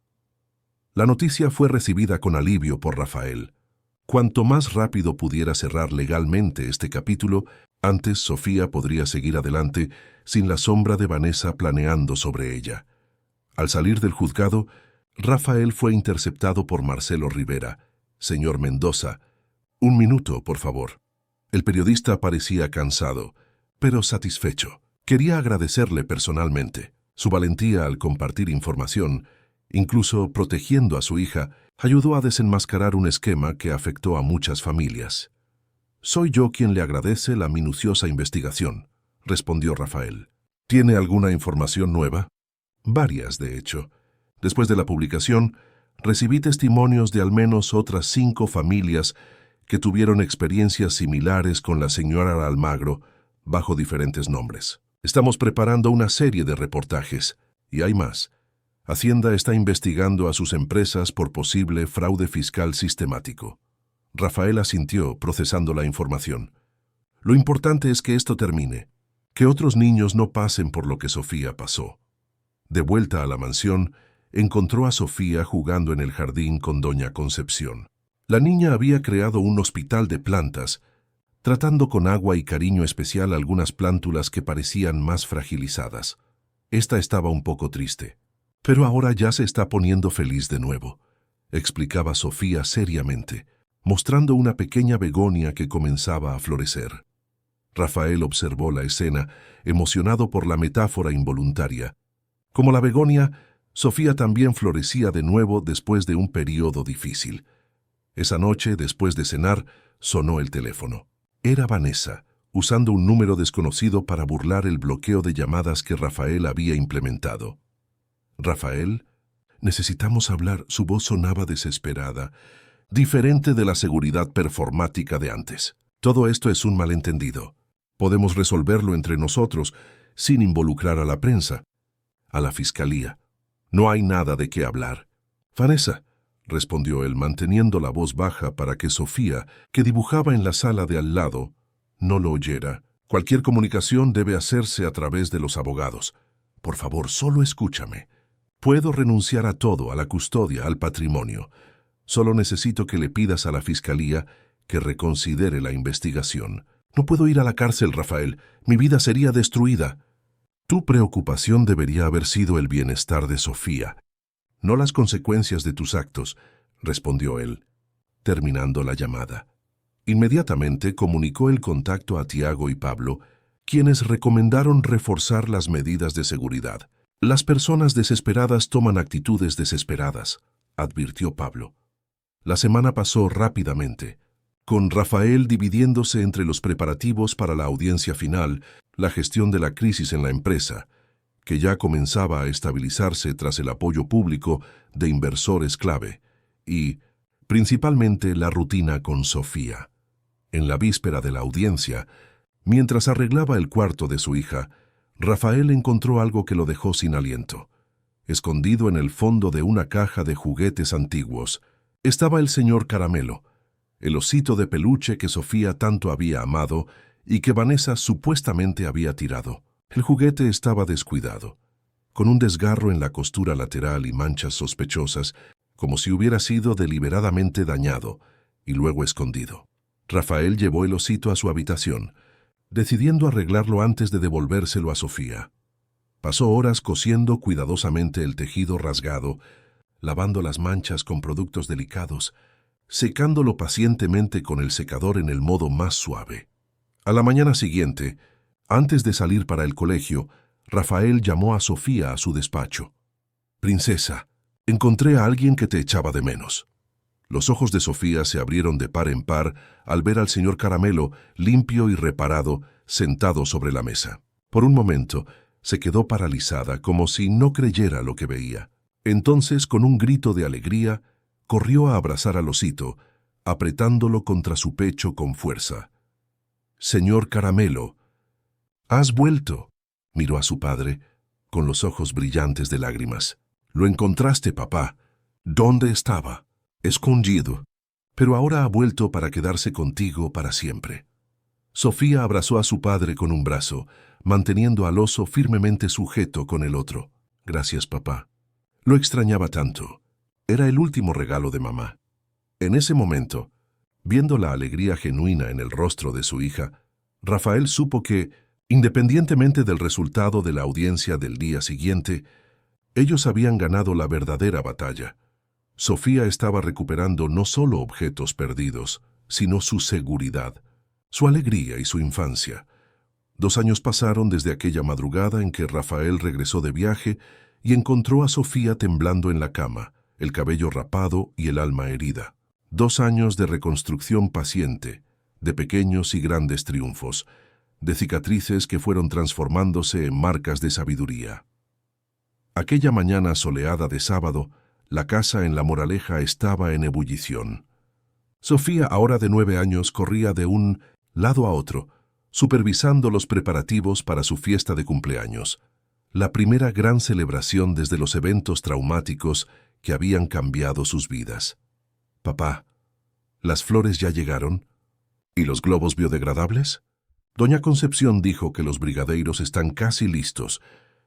La noticia fue recibida con alivio por Rafael. Cuanto más rápido pudiera cerrar legalmente este capítulo, antes Sofía podría seguir adelante sin la sombra de Vanessa planeando sobre ella. Al salir del juzgado, Rafael fue interceptado por Marcelo Rivera. Señor Mendoza, un minuto, por favor. El periodista parecía cansado, pero satisfecho. Quería agradecerle personalmente su valentía al compartir información Incluso protegiendo a su hija, ayudó a desenmascarar un esquema que afectó a muchas familias. «Soy yo quien le agradece la minuciosa investigación», respondió Rafael. «¿Tiene alguna información nueva?» «Varias, de hecho. Después de la publicación, recibí testimonios de al menos otras 5 familias que tuvieron experiencias similares con la señora Almagro, bajo diferentes nombres. Estamos preparando una serie de reportajes, y hay más. Hacienda está investigando a sus empresas por posible fraude fiscal sistemático». Rafael asintió, procesando la información. «Lo importante es que esto termine, que otros niños no pasen por lo que Sofía pasó». De vuelta a la mansión, encontró a Sofía jugando en el jardín con doña Concepción. La niña había creado un hospital de plantas, tratando con agua y cariño especial algunas plántulas que parecían más fragilizadas. Esta estaba un poco triste. «Pero ahora ya se está poniendo feliz de nuevo», explicaba Sofía seriamente, mostrando una pequeña begonia que comenzaba a florecer. Rafael observó la escena, emocionado por la metáfora involuntaria. Como la begonia, Sofía también florecía de nuevo después de un periodo difícil. Esa noche, después de cenar, sonó el teléfono. Era Vanessa, usando un número desconocido para burlar el bloqueo de llamadas que Rafael había implementado. «Rafael, necesitamos hablar». Su voz sonaba desesperada, diferente de la seguridad performática de antes. «Todo esto es un malentendido. Podemos resolverlo entre nosotros sin involucrar a la prensa, a la fiscalía. No hay nada de qué hablar». «Vanessa», respondió él, manteniendo la voz baja para que Sofía, que dibujaba en la sala de al lado, no lo oyera. «Cualquier comunicación debe hacerse a través de los abogados. Por favor, solo escúchame. Puedo renunciar a todo, a la custodia, al patrimonio. Solo necesito que le pidas a la fiscalía que reconsidere la investigación. No puedo ir a la cárcel, Rafael. Mi vida sería destruida». «Tu preocupación debería haber sido el bienestar de Sofía, no las consecuencias de tus actos», respondió él, terminando la llamada. Inmediatamente comunicó el contacto a Tiago y Pablo, quienes recomendaron reforzar las medidas de seguridad. «Las personas desesperadas toman actitudes desesperadas», advirtió Pablo. La semana pasó rápidamente, con Rafael dividiéndose entre los preparativos para la audiencia final, la gestión de la crisis en la empresa, que ya comenzaba a estabilizarse tras el apoyo público de inversores clave, y, principalmente, la rutina con Sofía. En la víspera de la audiencia, mientras arreglaba el cuarto de su hija, Rafael encontró algo que lo dejó sin aliento. Escondido en el fondo de una caja de juguetes antiguos, estaba el señor Caramelo, el osito de peluche que Sofía tanto había amado y que Vanessa supuestamente había tirado. El juguete estaba descuidado, con un desgarro en la costura lateral y manchas sospechosas, como si hubiera sido deliberadamente dañado y luego escondido. Rafael llevó el osito a su habitación, decidiendo arreglarlo antes de devolvérselo a Sofía. Pasó horas cosiendo cuidadosamente el tejido rasgado, lavando las manchas con productos delicados, secándolo pacientemente con el secador en el modo más suave. A la mañana siguiente, antes de salir para el colegio, Rafael llamó a Sofía a su despacho. «Princesa, encontré a alguien que te echaba de menos». Los ojos de Sofía se abrieron de par en par al ver al señor Caramelo, limpio y reparado, sentado sobre la mesa. Por un momento, se quedó paralizada, como si no creyera lo que veía. Entonces, con un grito de alegría, corrió a abrazar al osito, apretándolo contra su pecho con fuerza. «Señor Caramelo, ¿has vuelto?», miró a su padre, con los ojos brillantes de lágrimas. «Lo encontraste, papá. ¿Dónde estaba?». «Escondido. Pero ahora ha vuelto para quedarse contigo para siempre». Sofía abrazó a su padre con un brazo, manteniendo al oso firmemente sujeto con el otro. «Gracias, papá. Lo extrañaba tanto. Era el último regalo de mamá». En ese momento, viendo la alegría genuina en el rostro de su hija, Rafael supo que, independientemente del resultado de la audiencia del día siguiente, ellos habían ganado la verdadera batalla. Sofía estaba recuperando no solo objetos perdidos, sino su seguridad, su alegría y su infancia. 2 años pasaron desde aquella madrugada en que Rafael regresó de viaje y encontró a Sofía temblando en la cama, el cabello rapado y el alma herida. 2 años de reconstrucción paciente, de pequeños y grandes triunfos, de cicatrices que fueron transformándose en marcas de sabiduría. Aquella mañana soleada de sábado, la casa en La Moraleja estaba en ebullición. Sofía, ahora de 9 años, corría de un lado a otro, supervisando los preparativos para su fiesta de cumpleaños, la primera gran celebración desde los eventos traumáticos que habían cambiado sus vidas. «Papá, ¿las flores ya llegaron? ¿Y los globos biodegradables?» Doña Concepción dijo que los brigadeiros están casi listos,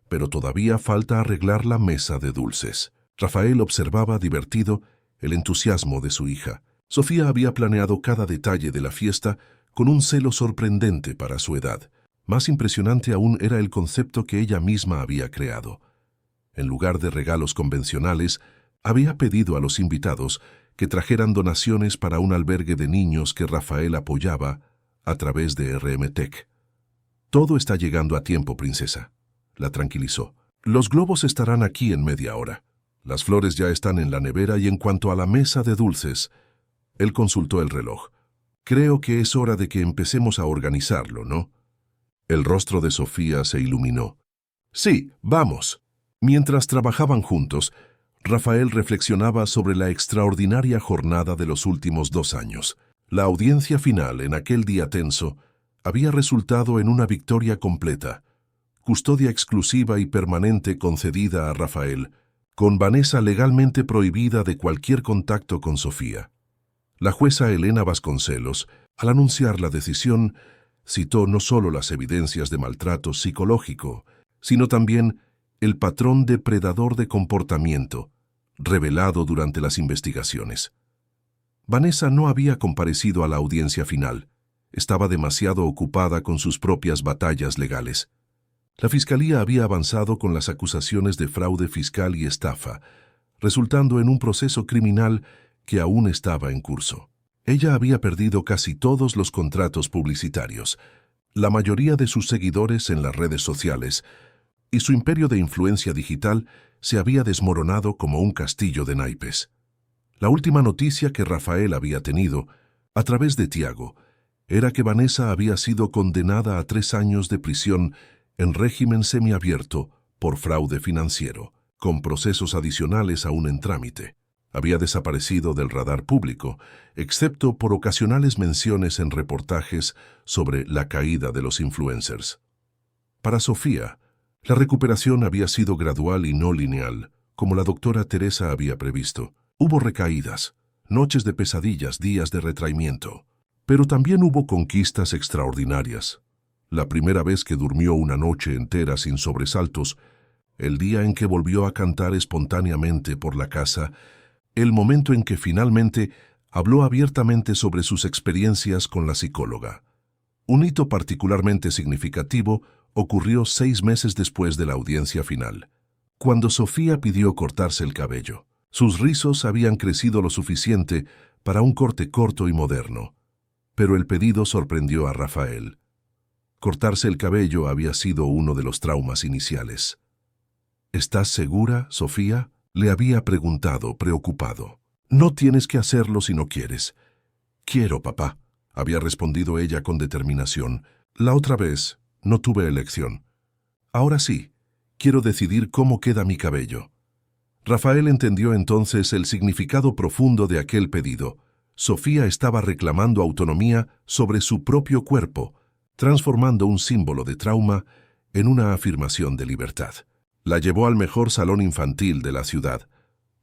pero todavía falta arreglar la mesa de dulces. Rafael observaba divertido el entusiasmo de su hija. Sofía había planeado cada detalle de la fiesta con un celo sorprendente para su edad. Más impresionante aún era el concepto que ella misma había creado. En lugar de regalos convencionales, había pedido a los invitados que trajeran donaciones para un albergue de niños que Rafael apoyaba a través de RMTech. «Todo está llegando a tiempo, princesa», la tranquilizó. «Los globos estarán aquí en media hora. Las flores ya están en la nevera y en cuanto a la mesa de dulces», él consultó el reloj. «Creo que es hora de que empecemos a organizarlo, ¿no?» El rostro de Sofía se iluminó. «Sí, vamos». Mientras trabajaban juntos, Rafael reflexionaba sobre la extraordinaria jornada de los últimos 2 años. La audiencia final en aquel día tenso había resultado en una victoria completa, custodia exclusiva y permanente concedida a Rafael, con Vanessa legalmente prohibida de cualquier contacto con Sofía. La jueza Elena Vasconcelos, al anunciar la decisión, citó no solo las evidencias de maltrato psicológico, sino también el patrón depredador de comportamiento, revelado durante las investigaciones. Vanessa no había comparecido a la audiencia final. Estaba demasiado ocupada con sus propias batallas legales. La Fiscalía había avanzado con las acusaciones de fraude fiscal y estafa, resultando en un proceso criminal que aún estaba en curso. Ella había perdido casi todos los contratos publicitarios, la mayoría de sus seguidores en las redes sociales, y su imperio de influencia digital se había desmoronado como un castillo de naipes. La última noticia que Rafael había tenido, a través de Tiago, era que Vanessa había sido condenada a 3 años de prisión en régimen semiabierto por fraude financiero, con procesos adicionales aún en trámite. Había desaparecido del radar público, excepto por ocasionales menciones en reportajes sobre la caída de los influencers. Para Sofía, la recuperación había sido gradual y no lineal, como la doctora Teresa había previsto. Hubo recaídas, noches de pesadillas, días de retraimiento. Pero también hubo conquistas extraordinarias. La primera vez que durmió una noche entera sin sobresaltos, el día en que volvió a cantar espontáneamente por la casa, el momento en que finalmente habló abiertamente sobre sus experiencias con la psicóloga. Un hito particularmente significativo ocurrió 6 meses después de la audiencia final, cuando Sofía pidió cortarse el cabello. Sus rizos habían crecido lo suficiente para un corte corto y moderno, pero el pedido sorprendió a Rafael. Cortarse el cabello había sido uno de los traumas iniciales. «¿Estás segura, Sofía?», le había preguntado, preocupado. «No tienes que hacerlo si no quieres». «Quiero, papá», había respondido ella con determinación. «La otra vez no tuve elección. Ahora sí, quiero decidir cómo queda mi cabello». Rafael entendió entonces el significado profundo de aquel pedido. Sofía estaba reclamando autonomía sobre su propio cuerpo, transformando un símbolo de trauma en una afirmación de libertad. La llevó al mejor salón infantil de la ciudad,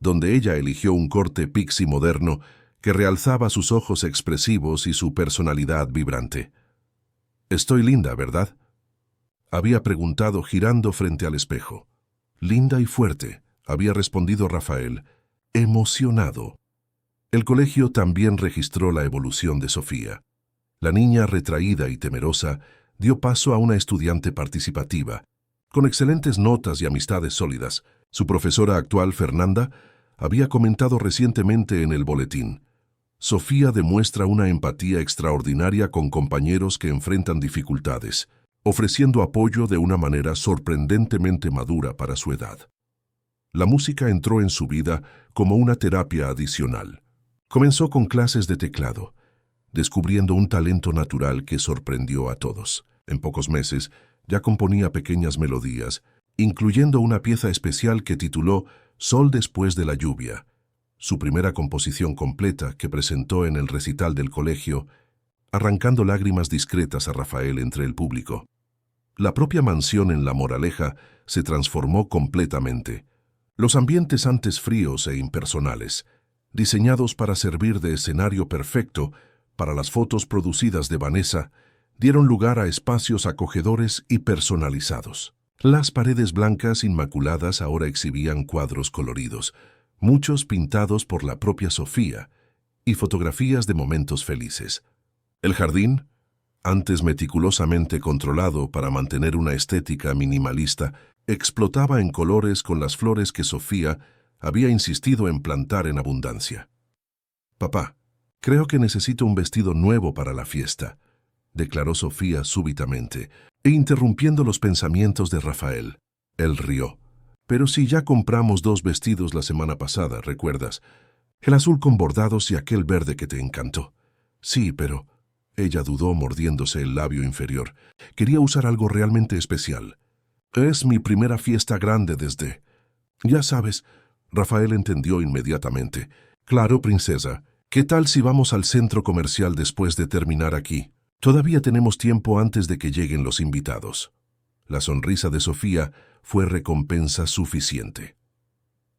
donde ella eligió un corte pixie moderno que realzaba sus ojos expresivos y su personalidad vibrante. «Estoy linda, ¿verdad?», había preguntado girando frente al espejo. «Linda y fuerte», había respondido Rafael, emocionado. El colegio también registró la evolución de Sofía. La niña retraída y temerosa dio paso a una estudiante participativa, con excelentes notas y amistades sólidas. Su profesora actual, Fernanda, había comentado recientemente en el boletín: «Sofía demuestra una empatía extraordinaria con compañeros que enfrentan dificultades, ofreciendo apoyo de una manera sorprendentemente madura para su edad». La música entró en su vida como una terapia adicional. Comenzó con clases de teclado, descubriendo un talento natural que sorprendió a todos. En pocos meses ya componía pequeñas melodías, incluyendo una pieza especial que tituló Sol después de la lluvia, su primera composición completa que presentó en el recital del colegio, arrancando lágrimas discretas a Rafael entre el público. La propia mansión en La Moraleja se transformó completamente. Los ambientes antes fríos e impersonales, diseñados para servir de escenario perfecto para las fotos producidas de Vanessa, dieron lugar a espacios acogedores y personalizados. Las paredes blancas inmaculadas ahora exhibían cuadros coloridos, muchos pintados por la propia Sofía, y fotografías de momentos felices. El jardín, antes meticulosamente controlado para mantener una estética minimalista, explotaba en colores con las flores que Sofía había insistido en plantar en abundancia. «Papá, creo que necesito un vestido nuevo para la fiesta», declaró Sofía súbitamente, e interrumpiendo los pensamientos de Rafael. Él rió. «Pero si ya compramos 2 vestidos la semana pasada, ¿recuerdas? El azul con bordados y aquel verde que te encantó». «Sí, pero...» Ella dudó mordiéndose el labio inferior. Quería usar algo realmente especial. «Es mi primera fiesta grande desde...» «Ya sabes», Rafael entendió inmediatamente. «Claro, princesa. ¿Qué tal si vamos al centro comercial después de terminar aquí? Todavía tenemos tiempo antes de que lleguen los invitados». La sonrisa de Sofía fue recompensa suficiente.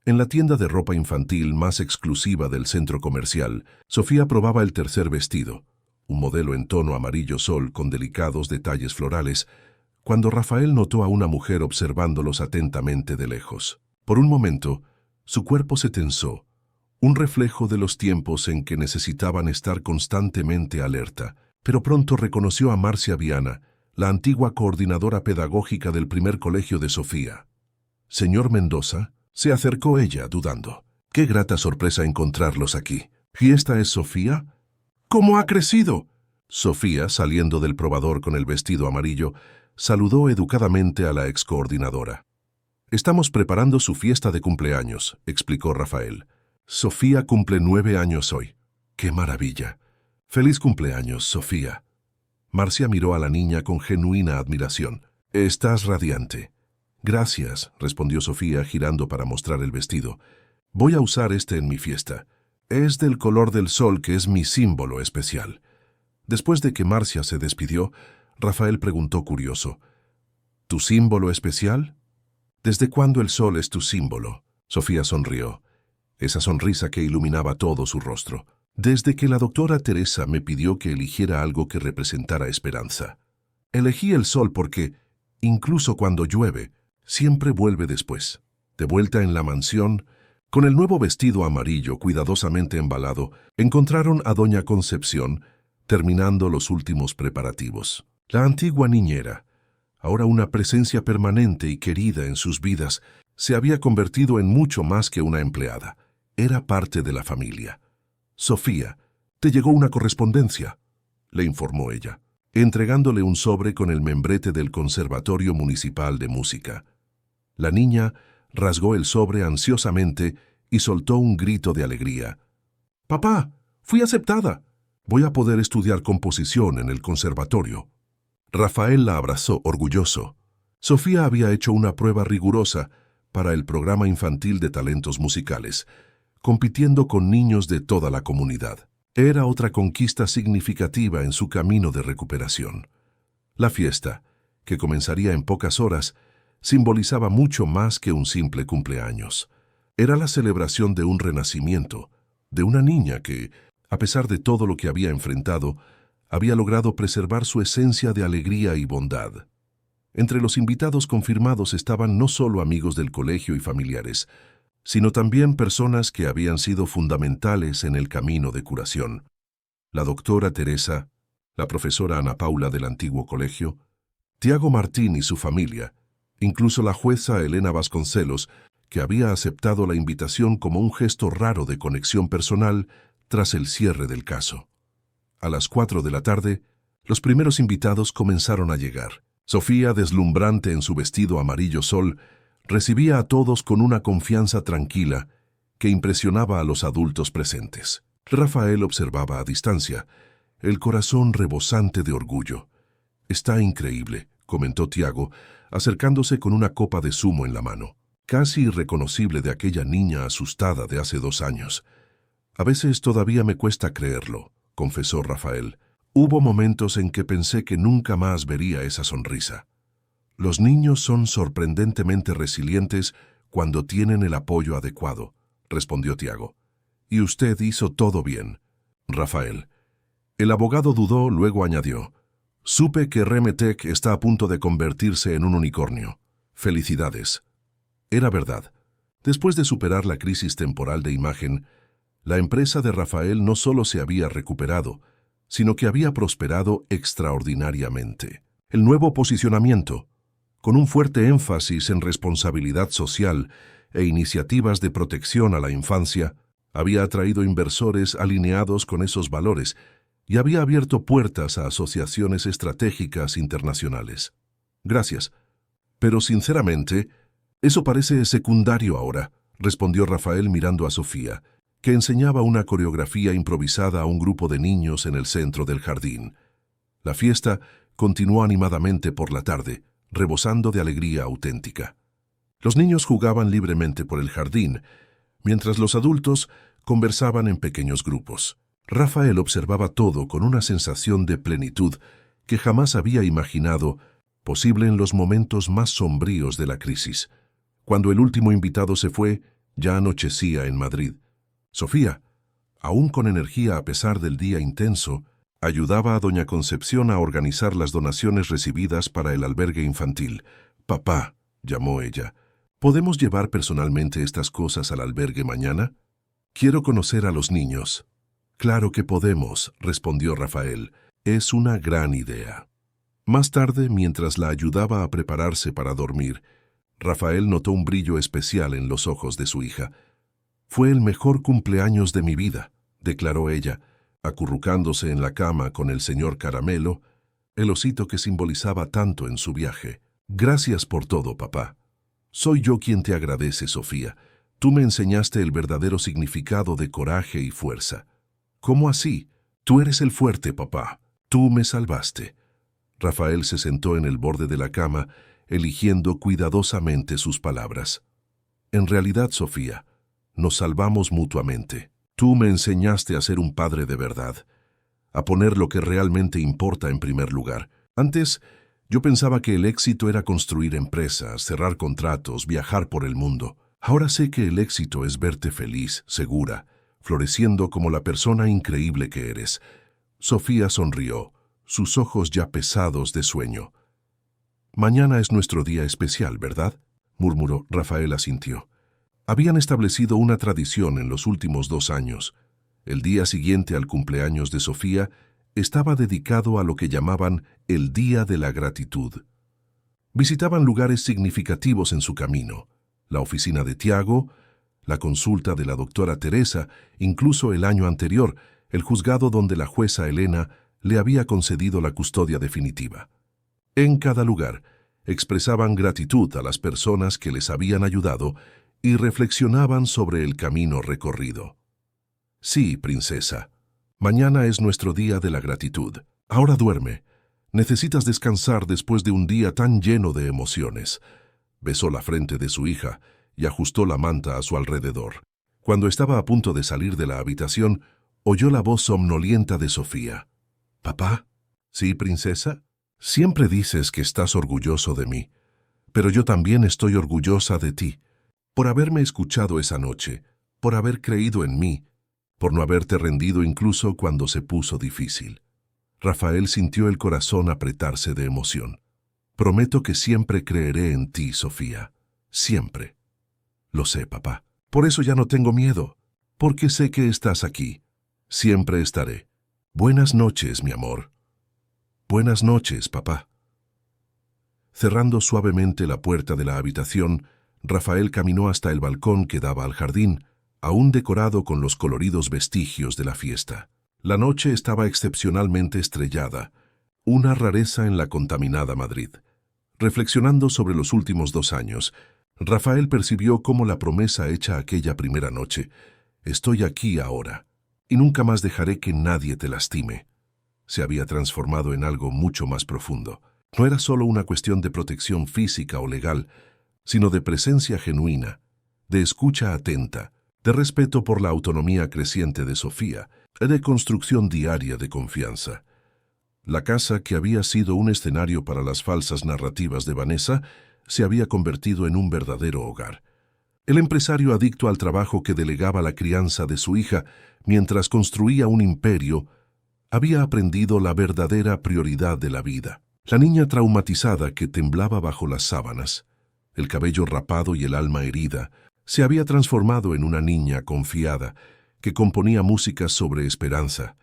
En la tienda de ropa infantil más exclusiva del centro comercial, Sofía probaba el tercer vestido, un modelo en tono amarillo sol con delicados detalles florales, cuando Rafael notó a una mujer observándolos atentamente de lejos. Por un momento, su cuerpo se tensó, un reflejo de los tiempos en que necesitaban estar constantemente alerta, pero pronto reconoció a Marcia Viana, la antigua coordinadora pedagógica del primer colegio de Sofía. «Señor Mendoza», se acercó ella, dudando. «Qué grata sorpresa encontrarlos aquí. ¿Y esta es Sofía?» «¿Cómo ha crecido?» Sofía, saliendo del probador con el vestido amarillo, saludó educadamente a la excoordinadora. «Estamos preparando su fiesta de cumpleaños», explicó Rafael. «Sofía cumple 9 años hoy». «¡Qué maravilla! Feliz cumpleaños, Sofía». Marcia miró a la niña con genuina admiración. «Estás radiante». «Gracias», respondió Sofía girando para mostrar el vestido. «Voy a usar este en mi fiesta. Es del color del sol que es mi símbolo especial». Después de que Marcia se despidió, Rafael preguntó curioso. «¿Tu símbolo especial? ¿Desde cuándo el sol es tu símbolo?» Sofía sonrió, esa sonrisa que iluminaba todo su rostro. «Desde que la doctora Teresa me pidió que eligiera algo que representara esperanza. Elegí el sol porque, incluso cuando llueve, siempre vuelve después». De vuelta en la mansión, con el nuevo vestido amarillo cuidadosamente embalado, encontraron a doña Concepción, terminando los últimos preparativos. La antigua niñera, ahora una presencia permanente y querida en sus vidas, se había convertido en mucho más que una empleada. Era parte de la familia. «Sofía, te llegó una correspondencia», le informó ella, entregándole un sobre con el membrete del Conservatorio Municipal de Música. La niña rasgó el sobre ansiosamente y soltó un grito de alegría. «¡Papá! ¡Fui aceptada! Voy a poder estudiar composición en el conservatorio». Rafael la abrazó orgulloso. Sofía había hecho una prueba rigurosa para el programa infantil de talentos musicales, compitiendo con niños de toda la comunidad. Era otra conquista significativa en su camino de recuperación. La fiesta, que comenzaría en pocas horas, simbolizaba mucho más que un simple cumpleaños. Era la celebración de un renacimiento, de una niña que, a pesar de todo lo que había enfrentado, había logrado preservar su esencia de alegría y bondad. Entre los invitados confirmados estaban no solo amigos del colegio y familiares, sino también personas que habían sido fundamentales en el camino de curación. La doctora Teresa, la profesora Ana Paula del antiguo colegio, Tiago Martín y su familia, incluso la jueza Elena Vasconcelos, que había aceptado la invitación como un gesto raro de conexión personal tras el cierre del caso. A las 4 de la tarde, los primeros invitados comenzaron a llegar. Sofía, deslumbrante en su vestido amarillo sol, Recibía a todos con una confianza tranquila que impresionaba a los adultos presentes. Rafael observaba a distancia, el corazón rebosante de orgullo. «Está increíble», comentó Tiago, acercándose con una copa de zumo en la mano, casi irreconocible de aquella niña asustada de hace 2 años. «A veces todavía me cuesta creerlo», confesó Rafael. «Hubo momentos en que pensé que nunca más vería esa sonrisa». «Los niños son sorprendentemente resilientes cuando tienen el apoyo adecuado», respondió Tiago. «Y usted hizo todo bien». Rafael. El abogado dudó, luego añadió: «Supe que Remetec está a punto de convertirse en un unicornio. Felicidades». Era verdad. Después de superar la crisis temporal de imagen, la empresa de Rafael no solo se había recuperado, sino que había prosperado extraordinariamente. El nuevo posicionamiento, con un fuerte énfasis en responsabilidad social e iniciativas de protección a la infancia, había atraído inversores alineados con esos valores y había abierto puertas a asociaciones estratégicas internacionales. «Gracias. Pero sinceramente, eso parece secundario ahora», respondió Rafael mirando a Sofía, que enseñaba una coreografía improvisada a un grupo de niños en el centro del jardín. La fiesta continuó animadamente por la tarde, rebosando de alegría auténtica. Los niños jugaban libremente por el jardín, mientras los adultos conversaban en pequeños grupos. Rafael observaba todo con una sensación de plenitud que jamás había imaginado posible en los momentos más sombríos de la crisis. Cuando el último invitado se fue, ya anochecía en Madrid. Sofía, aún con energía a pesar del día intenso, ayudaba a doña Concepción a organizar las donaciones recibidas para el albergue infantil. «Papá», llamó ella, «¿podemos llevar personalmente estas cosas al albergue mañana? Quiero conocer a los niños». «Claro que podemos», respondió Rafael. «Es una gran idea». Más tarde, mientras la ayudaba a prepararse para dormir, Rafael notó un brillo especial en los ojos de su hija. «Fue el mejor cumpleaños de mi vida», declaró ella, acurrucándose en la cama con el señor Caramelo, el osito que simbolizaba tanto en su viaje. «Gracias por todo, papá. Soy yo quien te agradece, Sofía. Tú me enseñaste el verdadero significado de coraje y fuerza». «¿Cómo así? Tú eres el fuerte, papá. Tú me salvaste». Rafael se sentó en el borde de la cama, eligiendo cuidadosamente sus palabras. «En realidad, Sofía, nos salvamos mutuamente. Tú me enseñaste a ser un padre de verdad, a poner lo que realmente importa en primer lugar. Antes, yo pensaba que el éxito era construir empresas, cerrar contratos, viajar por el mundo. Ahora sé que el éxito es verte feliz, segura, floreciendo como la persona increíble que eres». Sofía sonrió, sus ojos ya pesados de sueño. «Mañana es nuestro día especial, ¿verdad?», murmuró. Rafael asintió. Habían establecido una tradición en los últimos 2 años. El día siguiente al cumpleaños de Sofía estaba dedicado a lo que llamaban el Día de la Gratitud. Visitaban lugares significativos en su camino: la oficina de Tiago, la consulta de la doctora Teresa, incluso el año anterior, el juzgado donde la jueza Elena le había concedido la custodia definitiva. En cada lugar, expresaban gratitud a las personas que les habían ayudado y reflexionaban sobre el camino recorrido. «Sí, princesa, mañana es nuestro día de la gratitud. Ahora duerme. Necesitas descansar después de un día tan lleno de emociones». Besó la frente de su hija y ajustó la manta a su alrededor. Cuando estaba a punto de salir de la habitación, oyó la voz somnolienta de Sofía. «¿Papá?» «Sí, princesa. Siempre dices que estás orgulloso de mí, pero yo también estoy orgullosa de ti, por haberme escuchado esa noche, por haber creído en mí, por no haberte rendido incluso cuando se puso difícil». Rafael sintió el corazón apretarse de emoción. «Prometo que siempre creeré en ti, Sofía. Siempre». «Lo sé, papá. Por eso ya no tengo miedo, porque sé que estás aquí. Siempre estaré. Buenas noches, mi amor». «Buenas noches, papá». Cerrando suavemente la puerta de la habitación, Rafael caminó hasta el balcón que daba al jardín, aún decorado con los coloridos vestigios de la fiesta. La noche estaba excepcionalmente estrellada, una rareza en la contaminada Madrid. Reflexionando sobre los últimos 2 años, Rafael percibió cómo la promesa hecha aquella primera noche, «Estoy aquí ahora, y nunca más dejaré que nadie te lastime», se había transformado en algo mucho más profundo. No era solo una cuestión de protección física o legal, sino de presencia genuina, de escucha atenta, de respeto por la autonomía creciente de Sofía, de construcción diaria de confianza. La casa, que había sido un escenario para las falsas narrativas de Vanessa, se había convertido en un verdadero hogar. El empresario adicto al trabajo que delegaba la crianza de su hija mientras construía un imperio, había aprendido la verdadera prioridad de la vida. La niña traumatizada que temblaba bajo las sábanas, el cabello rapado y el alma herida, se había transformado en una niña confiada que componía música sobre esperanza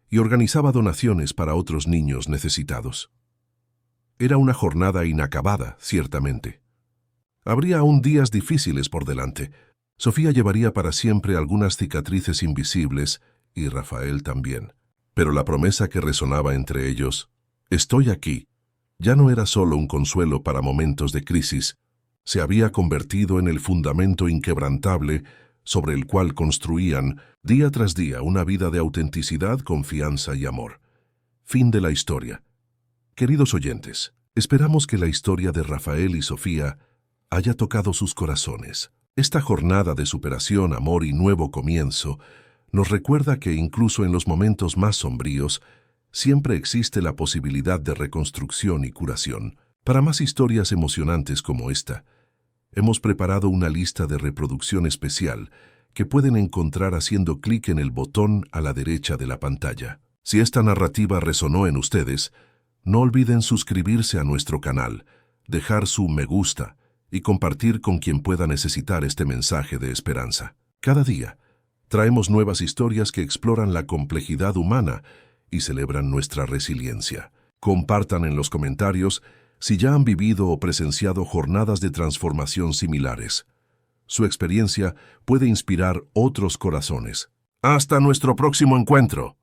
y organizaba donaciones para otros niños necesitados. Era una jornada inacabada, ciertamente. Habría aún días difíciles por delante. Sofía llevaría para siempre algunas cicatrices invisibles, y Rafael también. Pero la promesa que resonaba entre ellos, «Estoy aquí», ya no era solo un consuelo para momentos de crisis, se había convertido en el fundamento inquebrantable sobre el cual construían día tras día una vida de autenticidad, confianza y amor. Fin de la historia. Queridos oyentes, esperamos que la historia de Rafael y Sofía haya tocado sus corazones. Esta jornada de superación, amor y nuevo comienzo nos recuerda que incluso en los momentos más sombríos siempre existe la posibilidad de reconstrucción y curación. Para más historias emocionantes como esta, hemos preparado una lista de reproducción especial que pueden encontrar haciendo clic en el botón a la derecha de la pantalla. Si esta narrativa resonó en ustedes, no olviden suscribirse a nuestro canal, dejar su me gusta y compartir con quien pueda necesitar este mensaje de esperanza. Cada día, traemos nuevas historias que exploran la complejidad humana y celebran nuestra resiliencia. Compartan en los comentarios si ya han vivido o presenciado jornadas de transformación similares. Su experiencia puede inspirar otros corazones. ¡Hasta nuestro próximo encuentro!